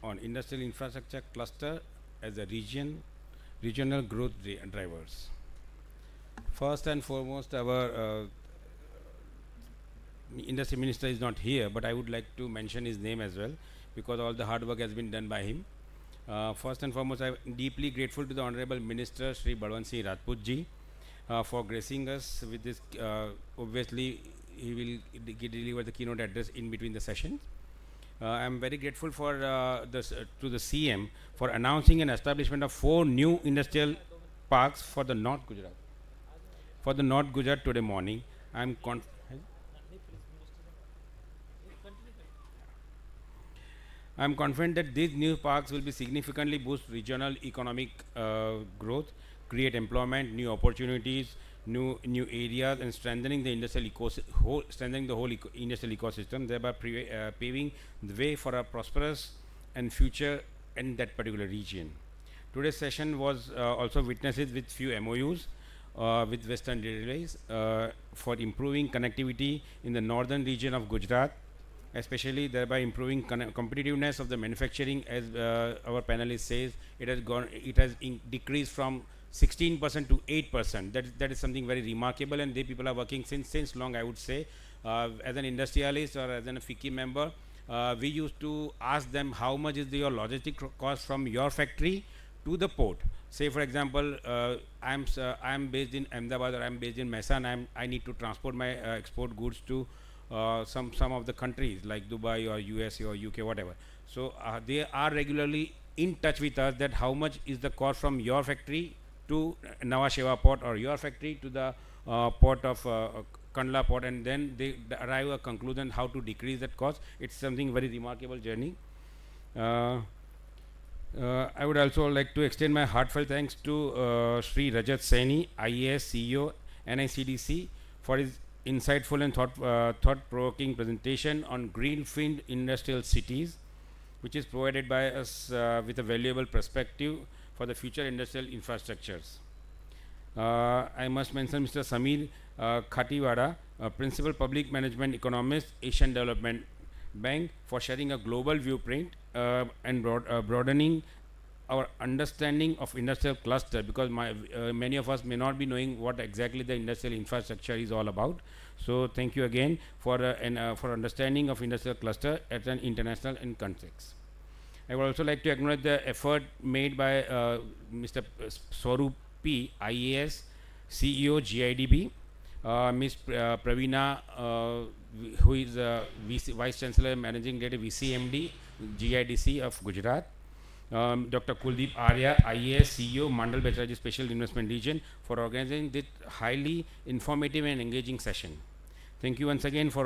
[SPEAKER 5] on industrial infrastructure cluster as a regional growth drivers. First and foremost, our industry minister is not here, but I would like to mention his name as well because all the hard work has been done by him. First and foremost, I am deeply grateful to the Honorable Minister Sri Balwant Singh Rajput ji for gracing us with this. Obviously, he will deliver the keynote address in between the sessions. I am very grateful for to the CM for announcing an establishment of 4 new industrial parks for the North Gujarat. For the North Gujarat today morning, I am confident that these new parks will be significantly boost regional economic growth, create employment, new opportunities, new areas, and strengthening the industrial industrial ecosystem, thereby paving the way for a prosperous and future in that particular region. Today's session was also witnesses with few MOUs with Western Railways for improving connectivity in the northern region of Gujarat, especially thereby improving competitiveness of the manufacturing. As our panelist says, it has decreased from 16% to 8%. That is something very remarkable, and they people are working since long, I would say. As an industrialist or as a FICCI member, we used to ask them how much is your logistic cost from your factory to the port. Say for example, I am based in Ahmedabad or I am based in Mehsan, I need to transport my export goods to some of the countries like Dubai or USA or UK, whatever. So they are regularly in touch with us that how much is the cost from your factory to Nhava Sheva port or your factory to the port of Kandla port, and then they arrive a conclusion how to decrease that cost. It's something very remarkable journey. I would also like to extend my heartfelt thanks to Sri Rajat Saini, IAS CEO, NICDC, for his insightful and thought-provoking presentation on greenfield industrial cities, which is provided by us with a valuable perspective for the future industrial infrastructures. I must mention Mr. Samir Khatiwada, Principal Public Management Economist, Asian Development Bank, for sharing a global viewprint and broadening our understanding of industrial cluster, because many of us may not be knowing what exactly the industrial infrastructure is all about. So thank you again for for understanding of industrial cluster at an international context. I would also like to acknowledge the effort made by Mr. Swaroop P, IAS, CEO, GIDB, Ms. Praveena, who is Vice Chancellor and Managing Director, VCMD, GIDC of Gujarat, Dr. Kuldeep Arya, IAS, CEO, Mandal Becharaji Special Investment Region, for organizing this highly informative and engaging session. Thank you once again for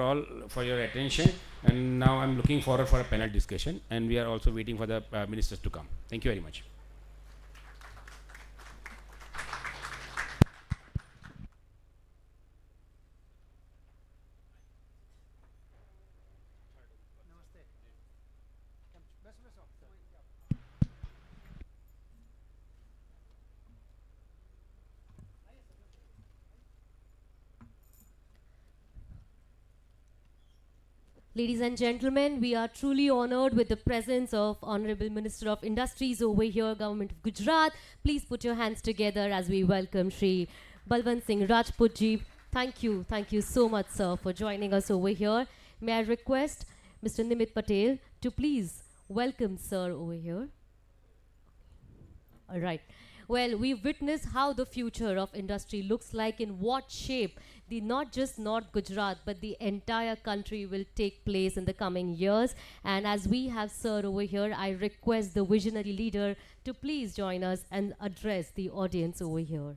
[SPEAKER 5] your attention, and now I'm looking forward for a panel discussion, and we are also waiting for the ministers to come. Thank you very much.
[SPEAKER 1] Ladies and gentlemen, we are truly honored with the presence of Honorable Minister of Industries over here, Government of Gujarat. Please put your hands together as we welcome Sri Balwant Singh Rajput ji. Thank you so much, sir, for joining us over here. May I request Mr. Nimit Patel to please welcome sir over here. All right. Well, we've witnessed how the future of industry looks like, in what shape the not just North Gujarat but the entire country will take place in the coming years. And as we have Sir over here, I request the visionary leader to please join us and address the audience over here.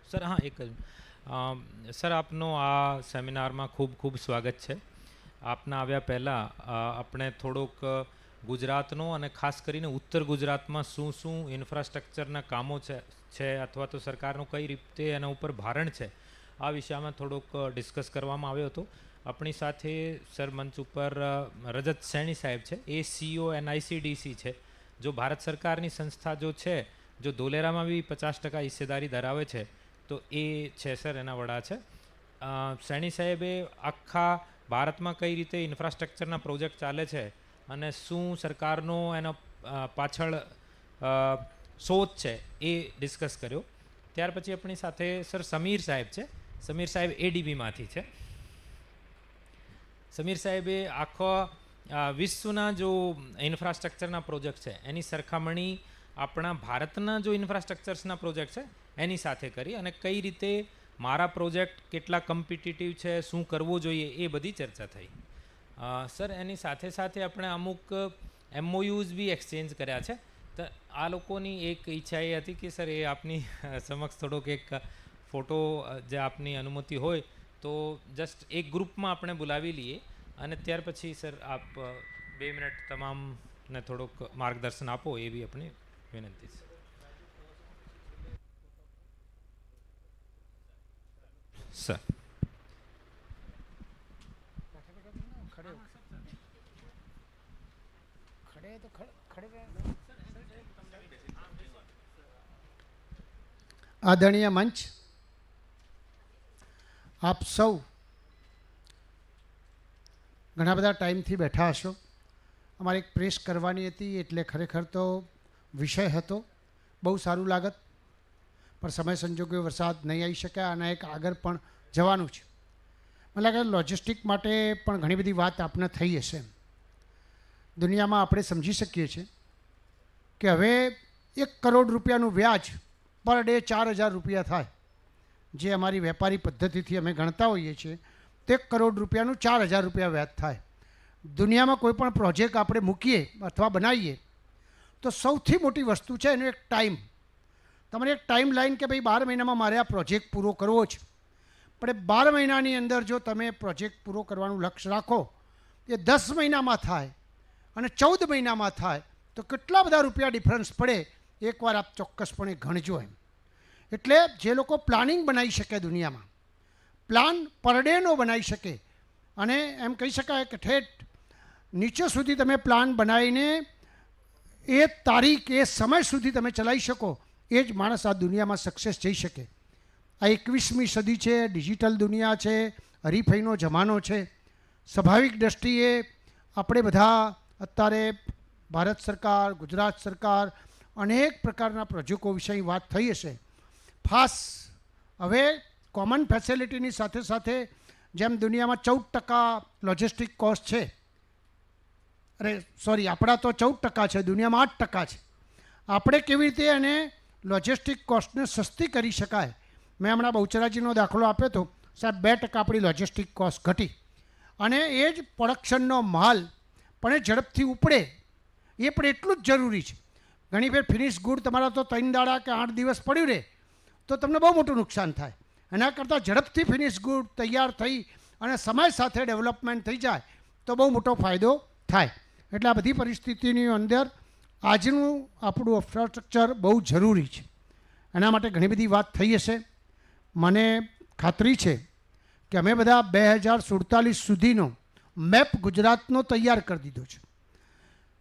[SPEAKER 2] Sir હા એક જ sir આપનો આ સેમિનારમાં ખૂબ ખૂબ સ્વાગત છે. આપના આવ્યા પહેલાં આપણે થોડોક ગુજરાતનો અને ખાસ કરીને ઉત્તર ગુજરાતમાં શું શું ઇન્ફ્રાસ્ટ્રક્ચરના કામો છે અથવા તો સરકારનું કઈ રીતે એના ઉપર ભારણ છે આ વિષયમાં થોડોક ડિસ્કસ કરવામાં આવ્યો હતો. આપણી સાથે સર મંચ ઉપર રજત સૈની સાહેબ છે, એ સીઓ એનઆઈસીડીસી છે, જો ભારત સરકારની સંસ્થા જો છે, જો ધોલેરામાં બી 50% હિસ્સેદારી ધરાવે છે, તો એ છે સર એના વડા છે. સૈની સાહેબે આખા ભારતમાં કઈ રીતે ઇન્ફ્રાસ્ટ્રક્ચરના પ્રોજેક્ટ ચાલે છે અને શું સરકારનો એનો પાછળ શોધ છે એ ડિસ્કસ કર્યો. ત્યાર પછી આપણી સાથે સર સમીર સાહેબ છે. સમીર સાહેબ એડીબીમાંથી છે. સમીર સાહેબે આખો વિશ્વના જો ઇન્ફ્રાસ્ટ્રક્ચરના પ્રોજેક્ટ છે એની સરખામણી આપણા ભારતના જો ઇન્ફ્રાસ્ટ્રક્ચર્સના પ્રોજેક્ટ છે એની સાથે કરી અને કઈ રીતે મારા પ્રોજેક્ટ કેટલા કમ્પિટિટિવ છે, શું કરવું જોઈએ, એ બધી ચર્ચા થઈ. સર એની સાથે સાથે આપણે અમુક એમઓયુઝ બી એક્સચેન્જ કર્યા છે. તો આ લોકોની એક ઈચ્છા એ હતી કે સર એ આપની સમક્ષ થોડોક એક ફોટો જે આપની અનુમતિ હોય તો જસ્ટ એક ગ્રુપમાં આપણે બોલાવી લઈએ અને ત્યાર પછી સર આપ 2 મિનિટ તમામને થોડોક માર્ગદર્શન આપો એવી આપણી વિનંતી છે. સર
[SPEAKER 6] આદરણીય મંચ, આપ સૌ ઘણા બધા ટાઈમથી બેઠા હશો. અમારે એક પ્રેસ કરવાની હતી એટલે ખરેખર તો વિષય હતો, બહુ સારું લાગત, પણ સમય સંજોગે વરસાદ નહીં આવી શક્યા અને એક આગળ પણ જવાનું છે. મને લાગે લોજિસ્ટિક માટે પણ ઘણી બધી વાત આપને થઈ હશે. દુનિયામાં આપણે સમજી શકીએ છીએ કે હવે 1 કરોડ રૂપિયાનું વ્યાજ પર ડે 4,000 રૂપિયા થાય, જે અમારી વેપારી પદ્ધતિથી અમે ગણતા હોઈએ છીએ. તો 1 કરોડ રૂપિયાનું 4,000 રૂપિયા વ્યાજ થાય. દુનિયામાં કોઈ પણ પ્રોજેક્ટ આપણે મૂકીએ અથવા બનાવીએ તો સૌથી મોટી વસ્તુ છે એનો એક ટાઈમ. તમારે એક ટાઈમ લાઈન કે ભાઈ 12 મહિનામાં મારે આ પ્રોજેક્ટ પૂરો કરવો છે. પણ એ 12 મહિનાની અંદર જો તમે પ્રોજેક્ટ પૂરો કરવાનું લક્ષ્ય રાખો, એ 10 મહિનામાં થાય અને 14 મહિનામાં થાય તો કેટલા બધા રૂપિયા ડિફરન્સ પડે એકવાર આપ ચોક્કસપણે ગણજો. એમ એટલે જે લોકો પ્લાનિંગ બનાવી શકે, દુનિયામાં પ્લાન પર ડેનો બનાવી શકે અને એમ કહી શકાય કે ઠેઠ નીચે સુધી તમે પ્લાન બનાવીને એ તારીખ એ સમય સુધી તમે ચલાવી શકો, એ જ માણસ આ દુનિયામાં સક્સેસ જઈ શકે. આ 21મી સદી છે, ડિજિટલ દુનિયા છે, હરીફાઈનો જમાનો છે. સ્વાભાવિક દ્રષ્ટિએ આપણે બધા અત્યારે ભારત સરકાર, ગુજરાત સરકાર અનેક પ્રકારના પ્રોજેક્ટો વિશે વાત થઈ હશે. ખાસ હવે કોમન ફેસિલિટીની સાથે સાથે જેમ દુનિયામાં 14% લોજિસ્ટિક કોસ્ટ છે, આપણા તો 14% છે, દુનિયામાં 8% છે. આપણે કેવી રીતે એને લોજિસ્ટિક કોસ્ટને સસ્તી કરી શકાય. મેં હમણાં બહુચરાજીનો દાખલો આપ્યો હતો સાહેબ, 2% આપણી લોજિસ્ટિક કોસ્ટ ઘટી અને એ જ પ્રોડક્શનનો માલ પણ એ ઝડપથી ઉપડે એ પણ એટલું જ જરૂરી છે. ઘણી વાર ફિનિશ ગુડ તમારા તો 3 દાડા કે 8 દિવસ પડ્યું રહે તો તમને બહુ મોટું નુકસાન થાય. એના કરતાં ઝડપથી ફિનિશ ગુડ તૈયાર થઈ અને સમય સાથે ડેવલપમેન્ટ થઈ જાય તો બહુ મોટો ફાયદો થાય. એટલે આ બધી પરિસ્થિતિની અંદર આજનું આપણું ઇન્ફ્રાસ્ટ્રક્ચર બહુ જરૂરી છે. એના માટે ઘણી બધી વાત થઈ હશે. મને ખાતરી છે કે અમે બધા 2047 સુધીનો મેપ ગુજરાતનો તૈયાર કરી દીધો છે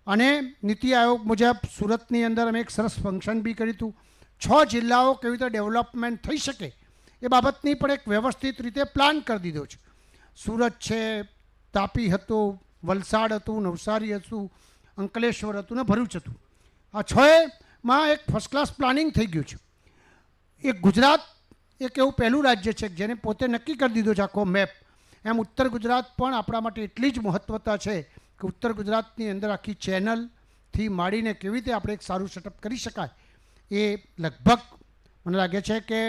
[SPEAKER 6] અને નીતિ આયોગ મુજબ સુરતની અંદર અમે એક સરસ ફંક્શન બી કર્યું હતું. 6 જિલ્લાઓ કેવી રીતે ડેવલપમેન્ટ થઈ શકે એ બાબતની પણ એક વ્યવસ્થિત રીતે પ્લાન કરી દીધો છે. સુરત છે, તાપી હતું, વલસાડ હતું, નવસારી હતું, અંકલેશ્વર હતું ને ભરૂચ હતું. આ 6માં એક ફર્સ્ટ ક્લાસ પ્લાનિંગ થઈ ગયું છે. એક ગુજરાત એક એવું પહેલું રાજ્ય છે જેને પોતે નક્કી કરી દીધો છે આખો મેપ. એમ ઉત્તર ગુજરાત પણ આપણા માટે એટલી જ મહત્વતા છે કે ઉત્તર ગુજરાતની અંદર આખી ચેનલથી માંડીને કેવી રીતે આપણે એક સારું સેટઅપ કરી શકાય એ લગભગ મને લાગે છે કે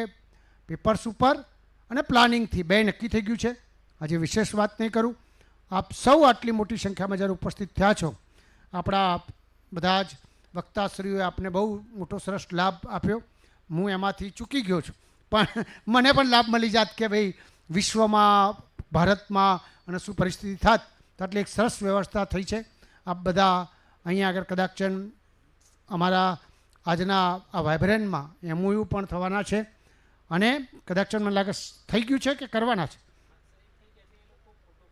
[SPEAKER 6] પેપર્સ ઉપર અને પ્લાનિંગથી બે નક્કી થઈ ગયું છે. આજે વિશેષ વાત નહીં કરું. આપ સૌ આટલી મોટી સંખ્યામાં જ્યારે ઉપસ્થિત થયા છો, આપણા બધા જ વક્તાશ્રીઓએ આપને બહુ મોટો સરસ લાભ આપ્યો. હું એમાંથી ચૂકી ગયો છું, પણ મને પણ લાભ મળી જાત કે ભાઈ વિશ્વમાં, ભારતમાં અને શું પરિસ્થિતિ થાત તો આટલી એક સરસ વ્યવસ્થા થઈ છે. આપ બધા અહીંયા આગળ કદાચ અમારા આજના આ વાઇબ્રન્ટમાં એમઓયુ પણ થવાના છે અને કદાચ મને લાગે થઈ ગયું છે કે કરવાના છે.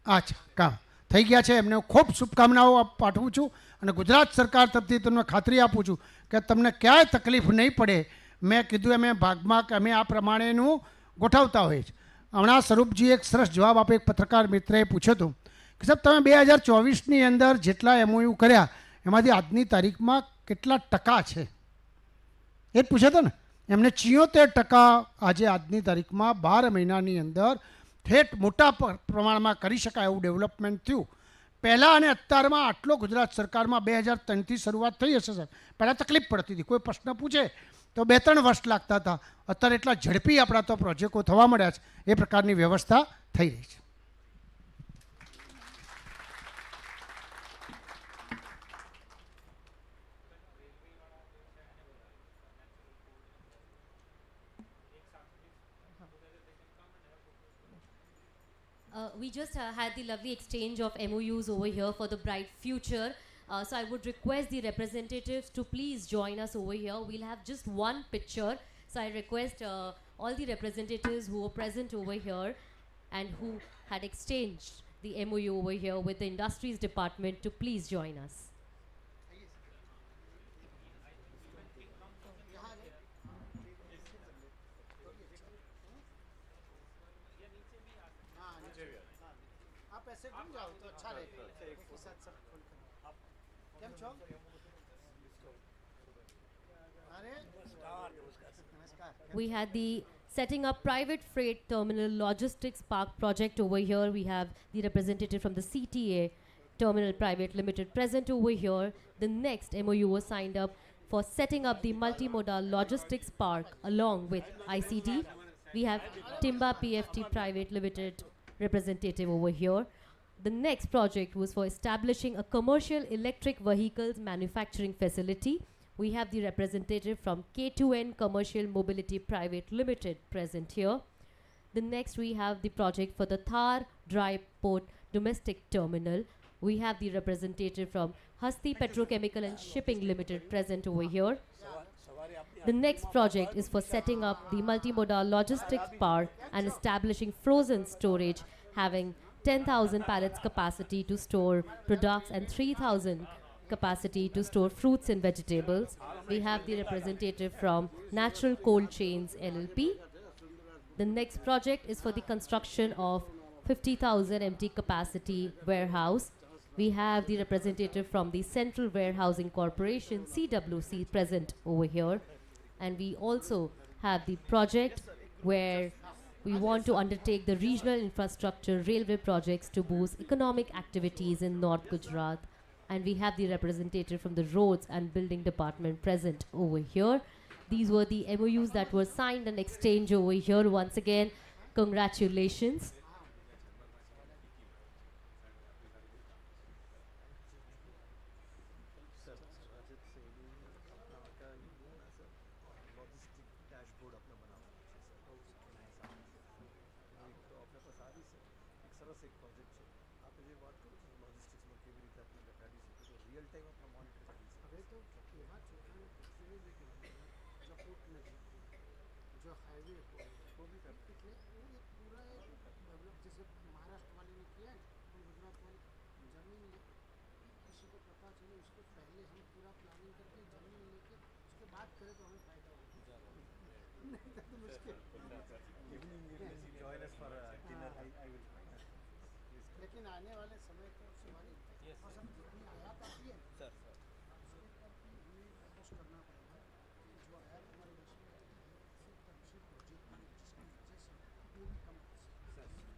[SPEAKER 6] અચ્છા, કામ થઈ ગયા છે. એમને હું ખૂબ શુભકામનાઓ પાઠવું છું અને ગુજરાત સરકાર તરફથી તમને ખાતરી આપું છું કે તમને ક્યાંય તકલીફ નહીં પડે. મેં કીધું એમ ભાગમાં કે અમે આ પ્રમાણેનું ગોઠવતા હોઈએ છીએ. હમણાં સ્વરૂપજી એક સરસ જવાબ આપે, એક પત્રકાર મિત્રએ પૂછ્યો હતો કે સાહેબ તમે 2024ની અંદર જેટલા એમઓયુ કર્યા એમાંથી આજની તારીખમાં કેટલા ટકા છે, એ જ પૂછ્યો હતો ને. એમને 74% આજે આજની તારીખમાં 12 મહિનાની અંદર ઠેઠ મોટા પ્રમાણમાં કરી શકાય એવું ડેવલપમેન્ટ થયું. પહેલાં અને અત્યારમાં આટલો ગુજરાત સરકારમાં 2003થી શરૂઆત થઈ હશે સર. પહેલાં તકલીફ પડતી હતી, કોઈ પ્રશ્ન પૂછે તો 2-3 વર્ષ લાગતા હતા. અત્યારે એટલા ઝડપી આપણા તો પ્રોજેક્ટો થવા મળ્યા છે, એ પ્રકારની વ્યવસ્થા થઈ રહી છે.
[SPEAKER 1] We just had the lovely exchange of MOUs over here for the bright future. So I would request the representatives to please join us over here. We'll have just one picture. So I request all the representatives who were present over here and who had exchanged the MOU over here with the Industries Department to please join us. We had the setting up private freight terminal logistics park project over here. We have the representative from the CTA Terminal Private Limited present over here. The next MOU was signed up for setting up the multimodal logistics park along with ICD. We have Timba PFT Private Limited representative over here. The next project was for establishing a commercial electric vehicles manufacturing facility. We have the representative from K2N Commercial Mobility Private Limited present here. The next we have the project for the Thar Dry Port Domestic Terminal. We have the representative from Hasti Petrochemical and Shipping Limited present over here. The next project is for setting up the multimodal logistics park and establishing frozen storage having 10,000 pallets capacity to store products and 3,000 capacity to store fruits and vegetables. We have the representative from Natural Cold Chains LLP. The next project is for the construction of 50,000 empty capacity warehouse. We have the representative from the Central Warehousing Corporation CWC present over here. And we also have the project where we want to undertake the regional infrastructure railway projects to boost economic activities in North Gujarat. And we have the representative from the Roads and Building Department present over here. These were the MOUs that were signed and exchanged over here. Once again, congratulations.
[SPEAKER 6] लेकिन आने वाले समय तो सवारी और सब जितनी आयात आती है सर फोकस करना पड़ेगा जो आयात हमारे देश में आती है इसी तरह से प्रोजेक्ट जिसकी वजह से वो भी कम कर सकते हैं।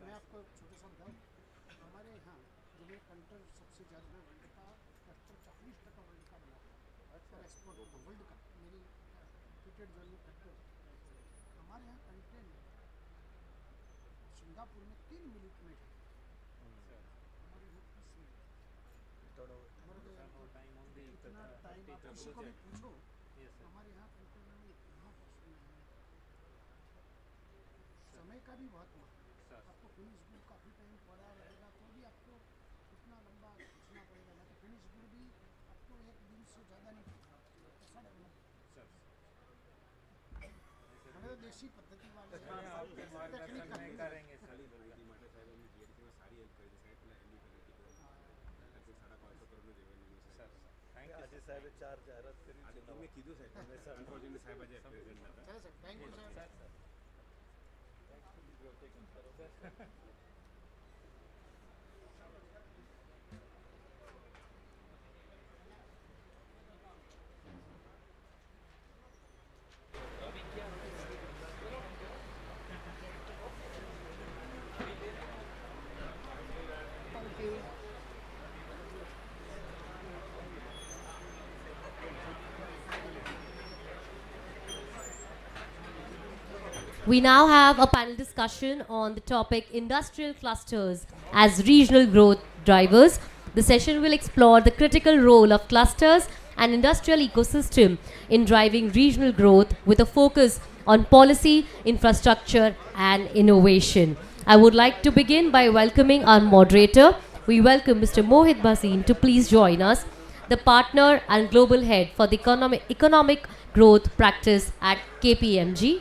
[SPEAKER 6] मैं आपको छोटा सा बताऊँ, हमारे यहाँ जब ये कंटर सबसे ज़्यादा वर्ल्ड का ट्रैक्टर 40% वर्ल्ड का बना और एक्सपोर्ट वर्ल्ड का, मेरी क्रिकेट जोन में ट्रैक्टर हमारे यहाँ कंटेंट सिंगापुर में 3 मिनट में है, हमारे यहाँ 30 मिनट। इतना टाइम आप किसी को भी पूछो, हमारे यहाँ कंटेनर में इतना परसेंट है, समय का भी बहुत महत्व है। आपको फिनिश गुड काफ़ी टाइम पड़ा रहेगा तो भी आपको इतना लंबा खींचना पड़ेगा, ना तो फिनिश गुड भी आपको एक दिन से ज़्यादा नहीं खींचना, ऐसा डेवलप हमें तो देसी पद्धति वाले टेक्निक
[SPEAKER 5] करेंगे
[SPEAKER 7] સાહેબે ચાર જાહેરાત કરી છે તમે કીધું સાહેબ અનફોર્ચ્યુનેટલી સાહેબ આજે પ્રેઝન્ટ નહોતા.
[SPEAKER 6] चलो sir, thank you sir.
[SPEAKER 1] We now have a panel discussion on the topic industrial clusters as regional growth drivers. The session will explore the critical role of clusters and industrial ecosystem in driving regional growth with a focus on policy, infrastructure and innovation. I would like to begin by welcoming our moderator. We welcome Mr. Mohit Bhasin to please join us, the partner and global head for the economic growth practice at KPMG.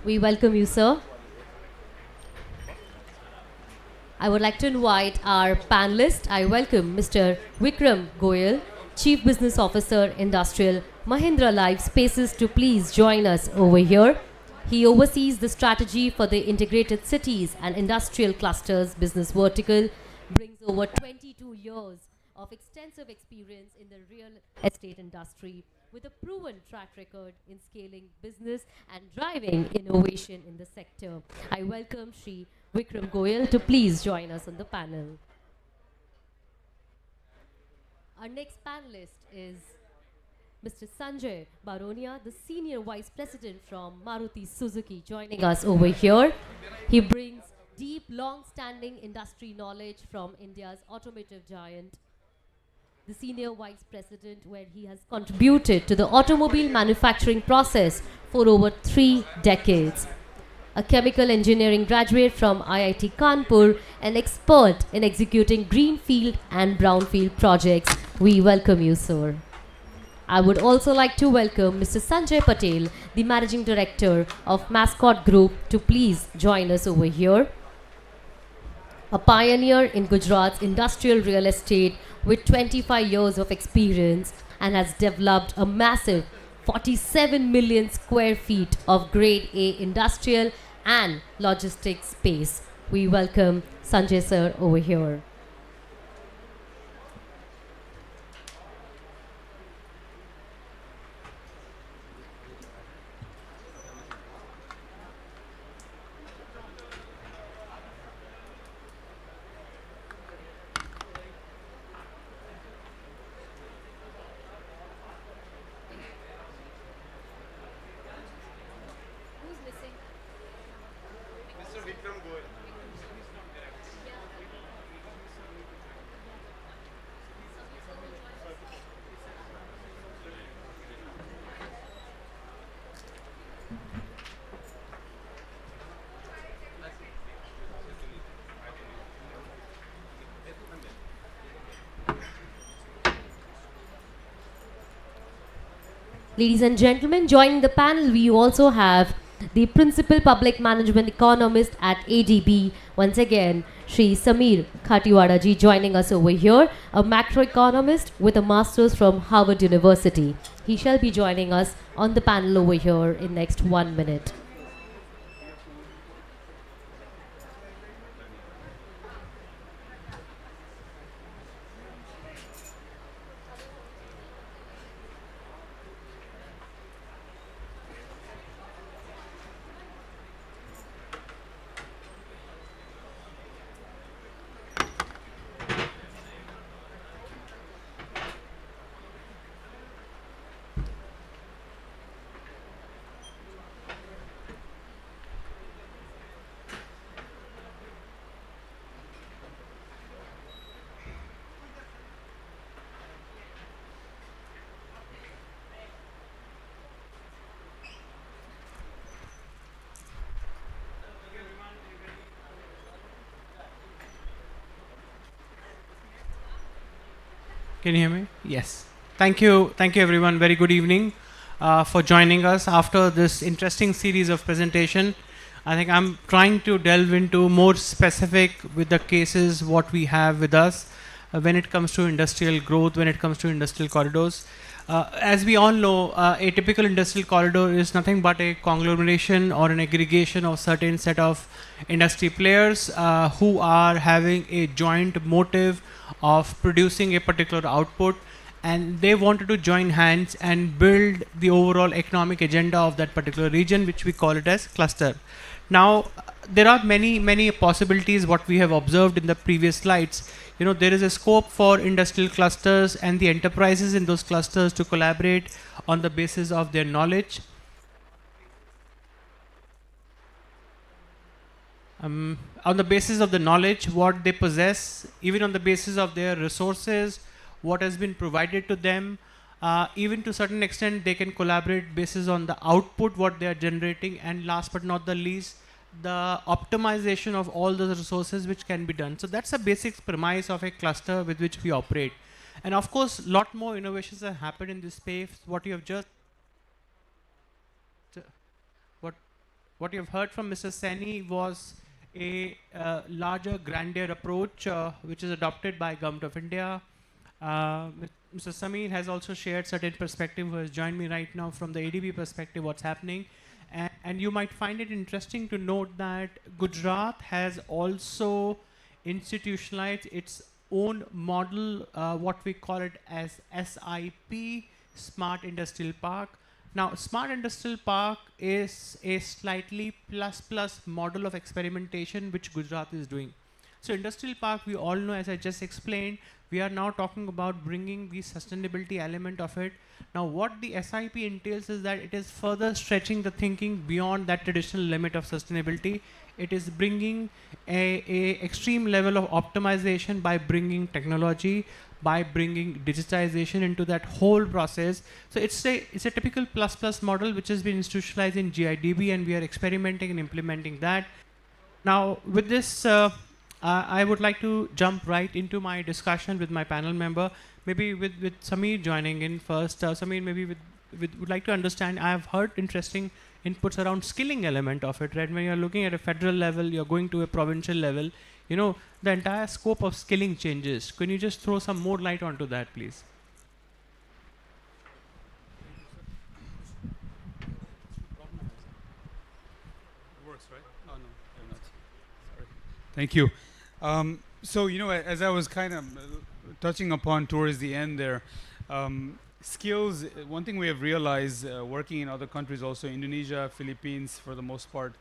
[SPEAKER 1] We welcome you, sir. I would like to invite our panelist. I welcome Mr. Vikram Goyal, Chief Business Officer, Industrial, Mahindra Life Spaces, to please join us over here. He oversees the strategy for the integrated cities and industrial clusters business vertical, brings over 22 years of extensive experience in the real estate industry with a proven track record in scaling business and driving innovation in the sector. I welcome Shri Vikram Goyal to please join us on the panel. Our next panelist is Mr. Sanjay Baronia, the Senior Vice President from Maruti Suzuki, joining us over here. He brings deep, long-standing industry knowledge from India's automotive giant, the Senior Vice President, where he has contributed to the automobile manufacturing process for over 3 decades. A chemical engineering graduate from IIT Kanpur, an expert in executing greenfield and brownfield projects. We welcome you, sir. I would also like to welcome Mr. Sanjay Patel, the Managing Director of Mascot Group, to please join us over here. A pioneer in Gujarat's industrial real estate with 25 years of experience and has developed a massive 47 million square feet of grade A industrial and logistics space. We welcome Sanjay sir over here. Ladies and gentlemen, joining the panel, we also have the Principal Public Management Economist at ADB. Once again, Shri Samir Khatiwada ji joining us over here, a macroeconomist with a master's from Harvard University. He shall be joining us on the panel over here in next 1 minute.
[SPEAKER 8] Can you hear me? Yes. Thank you everyone. Very good evening for joining us after this interesting series of presentation. I think I'm trying to delve into more specific with the cases what we have with us when it comes to industrial growth, when it comes to industrial corridors. As we all know, a typical industrial corridor is nothing but a conglomeration or an aggregation of certain set of industry players who are having a joint motive of producing a particular output, and they wanted to join hands and build the overall economic agenda of that particular region, which we call it as cluster. Now, there are many possibilities what we have observed in the previous slides. You know, there is a scope for industrial clusters and the enterprises in those clusters to collaborate on the basis of their knowledge. On the basis of the knowledge what they possess, even on the basis of their resources, what has been provided to them, even to certain extent they can collaborate basis on the output what they are generating, and last but not the least, the optimization of all those resources which can be done. So that's a basic premise of a cluster with which we operate. And of course, lot more innovations have happened in this space. What you have just what you have heard from Mr. Saini was a larger, grander approach which is adopted by Government of India. Mr. Samir has also shared certain perspective, who has joined me right now from the ADB perspective, what's happening. And you might find it interesting to note that Gujarat has also institutionalized its own model, what we call it as SIP, Smart Industrial Park. Now, Smart Industrial Park is a slightly plus model of experimentation which Gujarat is doing. So Industrial Park, we all know, as I just explained, we are now talking about bringing the sustainability element of it. Now, what the SIP entails is that it is further stretching the thinking beyond that traditional limit of sustainability. It is bringing a extreme level of optimization by bringing technology, by bringing digitization into that whole process. So it's a typical plus model which has been institutionalized in GIDB, and we are experimenting and implementing that. Now, with this, I would like to jump right into my discussion with my panel member, maybe with Samir joining in first. Samir, maybe would like to understand, I have heard interesting inputs around skilling element of it, right? When you're looking at a federal level, you're going to a provincial level, you know, the entire scope of skilling changes. Can you just throw some more light onto that, please?
[SPEAKER 4] It works, right? Oh, no, I'm not. Sorry. Thank you. So, you know, as I was kind of touching upon towards the end there, skills, one thing we have realized working in other countries also, Indonesia, Philippines for the most part,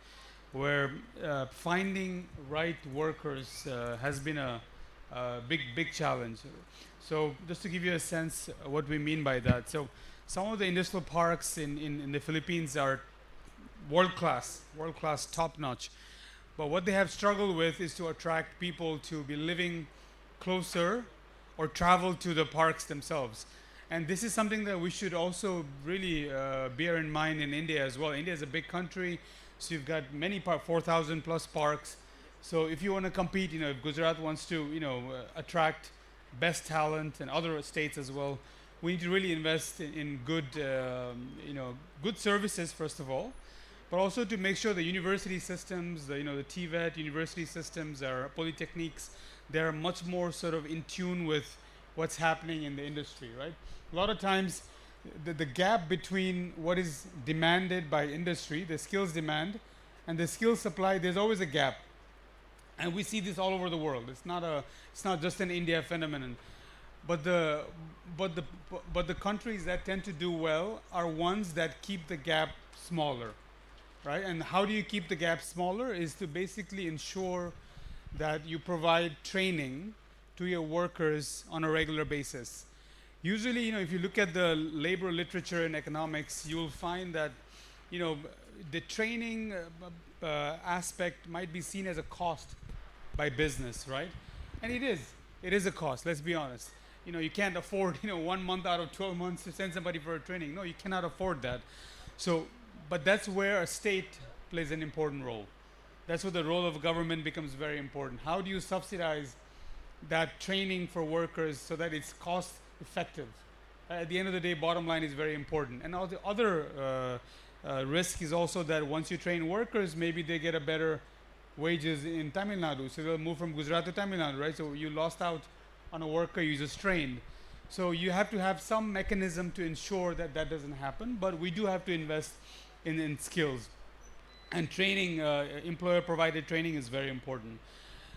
[SPEAKER 4] where finding right workers has been a big challenge. So just to give you a sense what we mean by that. So some of the industrial parks in the Philippines are world-class, top-notch. But what they have struggled with is to attract people to be living closer or travel to the parks themselves. And this is something that we should also really bear in mind in India as well. India is a big country, so you've got many 4,000 plus parks. So if you want to compete, you know, if Gujarat wants to, you know, attract best talent and other states as well, we need to really invest in good, good services first of all, but also to make sure the university systems, the TVET university systems, our polytechniques, they're much more sort of in tune with what's happening in the industry, right? A lot of times, the gap between what is demanded by industry, the skills demand, and the skills supply, there's always a gap, and we see this all over the world. It's not just an India phenomenon. But the countries that tend to do well are ones that keep the gap smaller, right? And how do you keep the gap smaller is to basically ensure that you provide training to your workers on a regular basis. Usually, if you look at the labor literature in economics, you will find that, the training aspect might be seen as a cost by business, right? And it is a cost, let's be honest. You can't afford 1 month out of 12 months to send somebody for a training. No, you cannot afford that. So, but that's where a state plays an important role. That's where the role of government becomes very important. How do you subsidize that training for workers so that it's cost effective? At the end of the day, bottom line is very important. And all the other risk is also that once you train workers, maybe they get a better wages in Tamil Nadu, so they'll move from Gujarat to Tamil Nadu, right? So you lost out on a worker you just trained. So you have to have some mechanism to ensure that that doesn't happen, but we do have to invest in skills. And training, employer provided training is very important.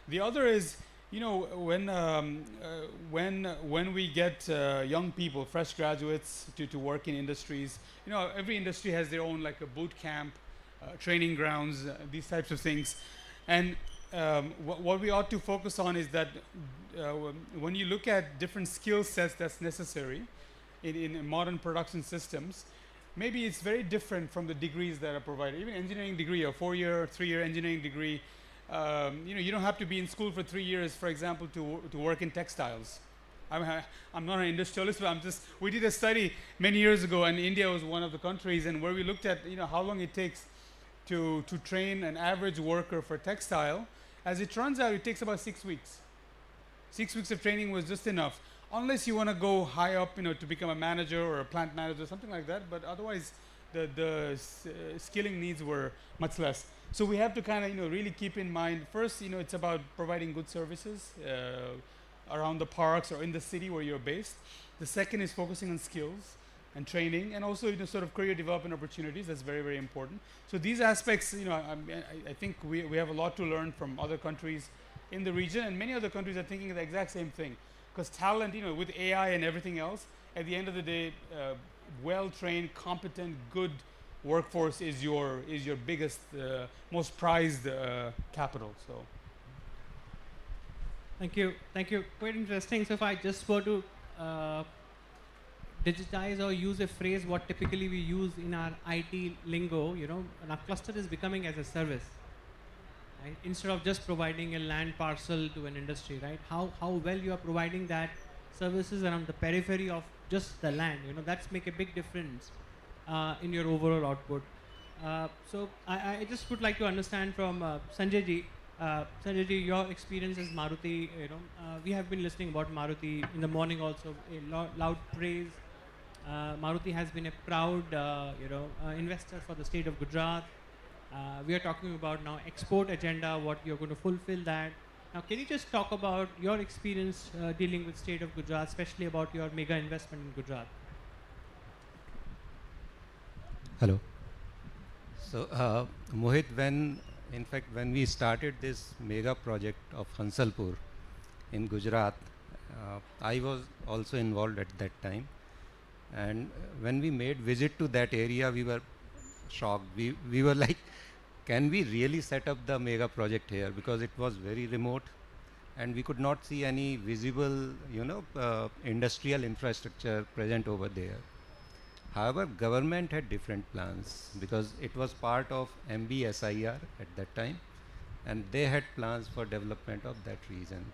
[SPEAKER 4] The other is, when we get young people, fresh graduates to work in industries, every industry has their own, like a boot camp, training grounds, these types of things. And what we ought to focus on is that when you look at different skill sets that's necessary in modern production systems, maybe it's very different from the degrees that are provided. Even engineering degree, a 4-year, 3-year engineering degree, you don't have to be in school for 3 years, for example, to work in textiles. I'm not an industrialist, but we did a study many years ago, and India was one of the countries, and where we looked at how long it takes to train an average worker for textile. As it turns out, it takes about 6 weeks. 6 weeks of training was just enough, unless you want to go high up, to become a manager or a plant manager, something like that. But otherwise, the skilling needs were much less. So we have to kind of really keep in mind. First, it's about providing good services around the parks or in the city where you're based. The second is focusing on skills and training, and also sort of career development opportunities. That's very, very important. So these aspects, I think we have a lot to learn from other countries in the region, and many other countries are thinking the exact same thing. Because talent, with AI and everything else, at the end of the day, well-trained, competent, good workforce is your biggest, most prized capital. So.
[SPEAKER 8] Thank you. Quite interesting. So if I just were to digitize or use a phrase what typically we use in our IT lingo, our cluster is becoming as a service, right? Instead of just providing a land parcel to an industry, right? How well you are providing that services around the periphery of just the land, that's make a big difference in your overall output. So I just would like to understand from Sanjay ji. Sanjay ji, your experience as Maruti, we have been listening about Maruti in the morning also, a loud praise. Maruti has been a proud, investor for the state of Gujarat. We are talking about now export agenda, what you're going to fulfill that. Now, can you just talk about your experience dealing with state of Gujarat, especially about your mega investment in Gujarat?
[SPEAKER 9] Hello. So, Mohit, when we started this mega project of Hansalpur in Gujarat, I was also involved at that time. And when we made visit to that area, we were shocked. We were like, can we really set up the mega project here? Because it was very remote and we could not see any visible, industrial infrastructure present over there. However, government had different plans because it was part of MBSIR at that time, and they had plans for development of that region.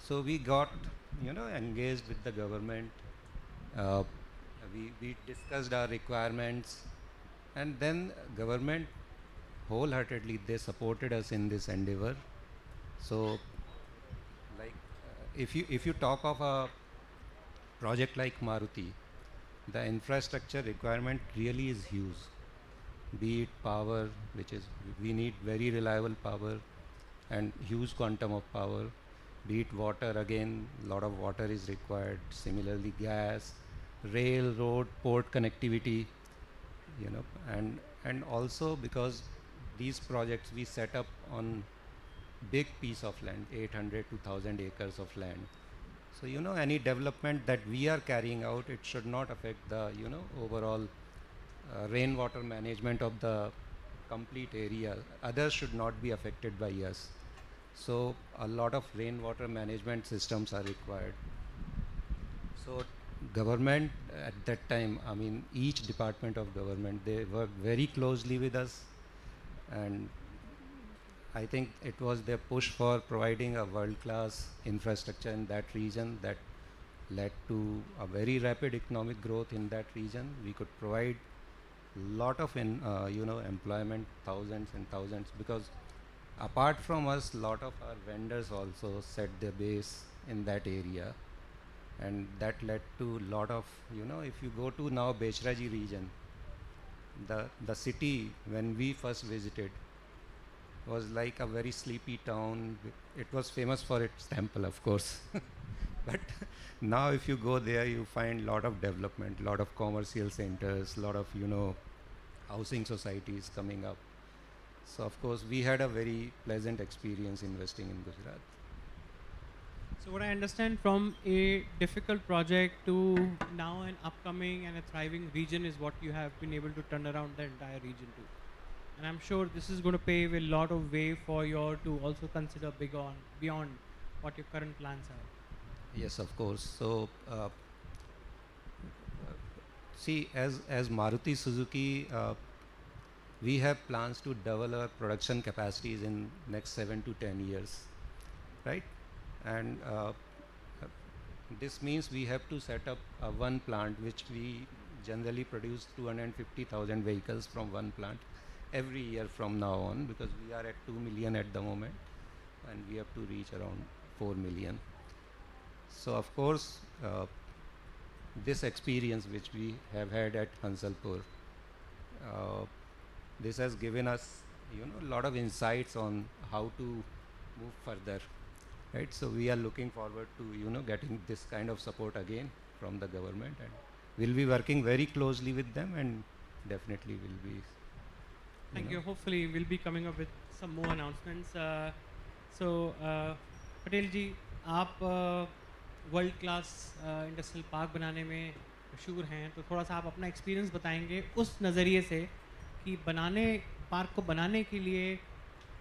[SPEAKER 9] So we got, engaged with the government. We discussed our requirements, and then government wholeheartedly they supported us in this endeavor. So, like, if you talk of a project like Maruti, the infrastructure requirement really is huge. Be it power, which is we need very reliable power and huge quantum of power. Be it water, again, lot of water is required. Similarly, gas, rail, road, port connectivity, you know, and also because these projects we set up on big piece of land, 800 to 1000 acres of land. So, you know, any development that we are carrying out, it should not affect the, you know, overall rainwater management of the complete area. Others should not be affected by us. So a lot of rainwater management systems are required. So government at that time, I mean, each department of government, they worked very closely with us, and I think it was their push for providing a world-class infrastructure in that region that led to a very rapid economic growth in that region. We could provide lot of you know, employment, thousands and thousands, because apart from us, lot of our vendors also set their base in that area, and that led to lot of, you know, if you go to now Bechraji region, the city when we first visited was like a very sleepy town. It was famous for its temple, of course. But now if you go there, you find lot of development, lot of commercial centers, lot of, you know, housing societies coming up. So of course we had a very pleasant experience investing in Gujarat.
[SPEAKER 8] So what I understand, from a difficult project to now an upcoming and a thriving region is what you have been able to turn around the entire region to. And I'm sure this is going to pave a lot of way for you to also consider beyond what your current plans are.
[SPEAKER 9] Yes, of course. So see, as Maruti Suzuki, we have plans to double our production capacities in next 7 to 10 years, right? And this means we have to set up one plant, which we generally produce 250,000 vehicles from one plant every year from now on, because we are at 2 million at the moment and we have to reach around 4 million. So of course this experience which we have had at Hansalpur, this has given us, you know, a lot of insights on how to move further, right? So we are looking forward to, you know, getting this kind of support again from the government, and we'll be working very closely with them, and definitely will be.
[SPEAKER 8] Thank you. Hopefully we'll be coming up with some more announcements. So Patel ji, आप world class industrial park बनाने में मशहूर हैं, तो थोड़ा सा आप अपना एक्सपीरियंस बताएंगे उस नज़रिए से कि पार्क को बनाने के लिए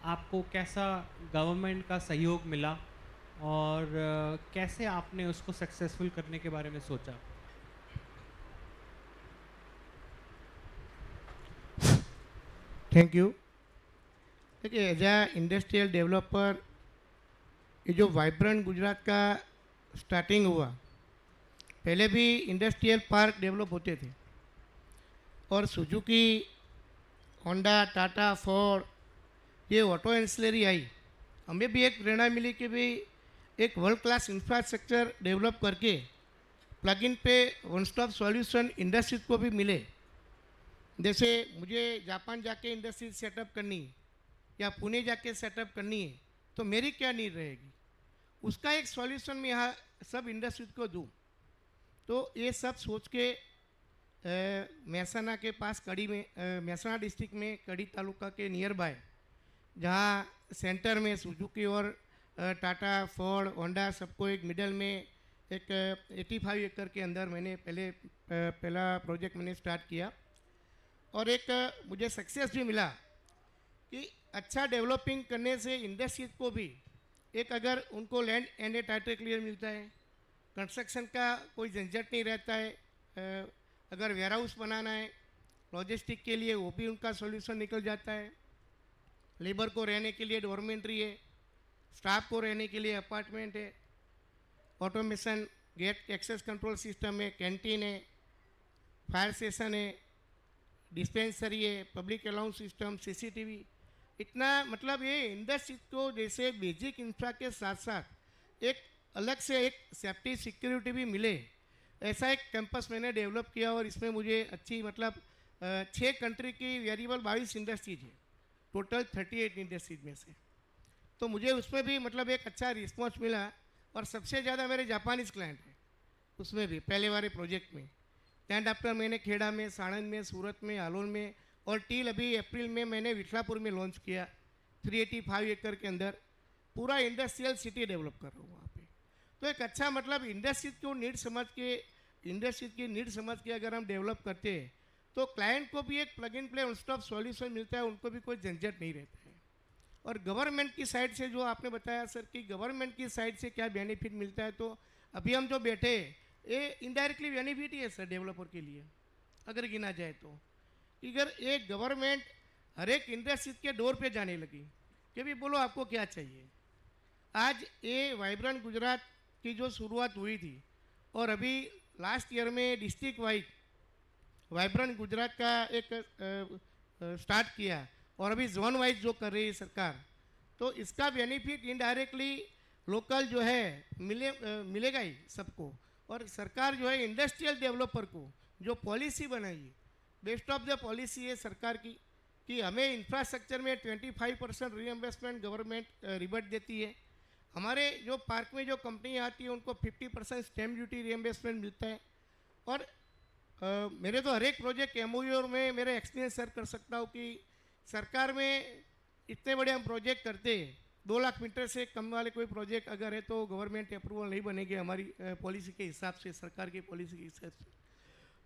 [SPEAKER 8] आपको कैसा गवर्नमेंट का सहयोग मिला और कैसे आपने उसको सक्सेसफुल करने के बारे में सोचा.
[SPEAKER 10] Thank you. देखिए, एज ए इंडस्ट्रियल डेवलपर, ये जो वाइब्रेंट गुजरात का स्टार्टिंग हुआ, पहले भी इंडस्ट्रियल पार्क डेवलप होते थे और सुजुकी, होंडा, टाटा, फोर्ड, ये ऑटो एंसिलरी आई, हमें भी एक प्रेरणा मिली कि भाई एक वर्ल्ड क्लास इंफ्रास्ट्रक्चर डेवलप करके प्लग इन पे वन स्टॉप सॉल्यूशन इंडस्ट्रीज को भी मिले. जैसे मुझे जापान जाके इंडस्ट्री सेटअप करनी है या पुणे जाके सेटअप करनी है, तो मेरी क्या नीड रहेगी, उसका एक सॉल्यूशन मैं यहाँ सब इंडस्ट्रीज को दूँ. तो ये सब सोच के महसाना के पास कड़ी में, महसाना डिस्ट्रिक्ट में कड़ी तालुका के नियर बाय, जहाँ सेंटर में सुजुकी और टाटा, फोर्ड, होंडा सबको एक मिडल में एक 85 एकड़ के अंदर मैंने पहला प्रोजेक्ट मैंने स्टार्ट किया. और एक मुझे सक्सेस भी मिला कि अच्छा डेवलपिंग करने से इंडस्ट्रीज को भी एक, अगर उनको land and A title clear मिलता है, कंस्ट्रक्शन का कोई झंझट नहीं रहता है, अगर वेयर हाउस बनाना है लॉजिस्टिक के लिए वो भी उनका सॉल्यूशन निकल जाता है, लेबर को रहने के लिए डॉर्मेंट्री है, स्टाफ को रहने के लिए अपार्टमेंट है, automation, gate access control system है, कैंटीन है, फायर स्टेशन है, डिस्पेंसरी है, पब्लिक अलाउंस सिस्टम, सीसीटीवी. इतना मतलब ये इंडस्ट्री को जैसे बेसिक इंफ्रा के साथ साथ एक अलग से एक सेफ्टी सिक्योरिटी भी मिले, ऐसा एक कैंपस मैंने डेवलप किया और इसमें मुझे अच्छी मतलब 6 कंट्री की वेरिएबल 22 इंडस्ट्रीज है, टोटल 38 इंडस्ट्रीज में से। तो मुझे उसमें भी मतलब एक अच्छा रिस्पॉन्स मिला और सबसे ज़्यादा मेरे जापानीज़ क्लाइंट हैं उसमें भी पहले वाले प्रोजेक्ट में। एंड आफ्टर मैंने खेड़ा में, साणंद में, सूरत में, हालोल में और टील अभी अप्रैल में मैंने विठलापुर में लॉन्च किया 385 एकड़ के अंदर पूरा इंडस्ट्रियल सिटी डेवलप कर रहा हूँ वहाँ पे। तो एक अच्छा मतलब इंडस्ट्री को नीड समझ के, इंडस्ट्री की नीड समझ के अगर हम डेवलप करते हैं तो क्लाइंट को भी एक plug in play one stop solution मिलता है, उनको भी कोई झंझट नहीं रहता है। और गवर्नमेंट की साइड से जो आपने बताया सर कि गवर्नमेंट की साइड से क्या बेनिफिट मिलता है, तो अभी हम जो बैठे ये इनडायरेक्टली बेनिफिट ही है सर डेवलपर के लिए अगर गिना जाए तो। अगर एक गवर्नमेंट हर एक इंडस्ट्री के डोर पे जाने लगी कि भी बोलो आपको क्या चाहिए। आज ये वाइब्रेंट गुजरात की जो शुरुआत हुई थी और अभी लास्ट ईयर में डिस्ट्रिक्ट वाइज वाइब्रेंट गुजरात का एक स्टार्ट किया और अभी जोन वाइज जो कर रही है सरकार, तो इसका बेनिफिट इनडायरेक्टली लोकल जो है मिलेगा ही सबको। और सरकार जो है इंडस्ट्रियल डेवलपर को जो पॉलिसी बनाई, बेस्ट ऑफ द पॉलिसी है सरकार की कि हमें इंफ्रास्ट्रक्चर में 25% रीइंबर्समेंट गवर्नमेंट रिबेट देती है। हमारे जो पार्क में जो कंपनी आती है उनको 50% स्टैम्प ड्यूटी रीइंबर्समेंट मिलता है। और मेरे तो हर एक प्रोजेक्ट एमओयू में मेरा एक्सपीरियंस शेयर कर सकता हूँ कि सरकार में इतने बड़े हम प्रोजेक्ट करते हैं, 2 लाख मीटर से कम वाले कोई प्रोजेक्ट अगर है तो गवर्नमेंट अप्रूवल नहीं बनेगी हमारी पॉलिसी के हिसाब से, सरकार की पॉलिसी के हिसाब से।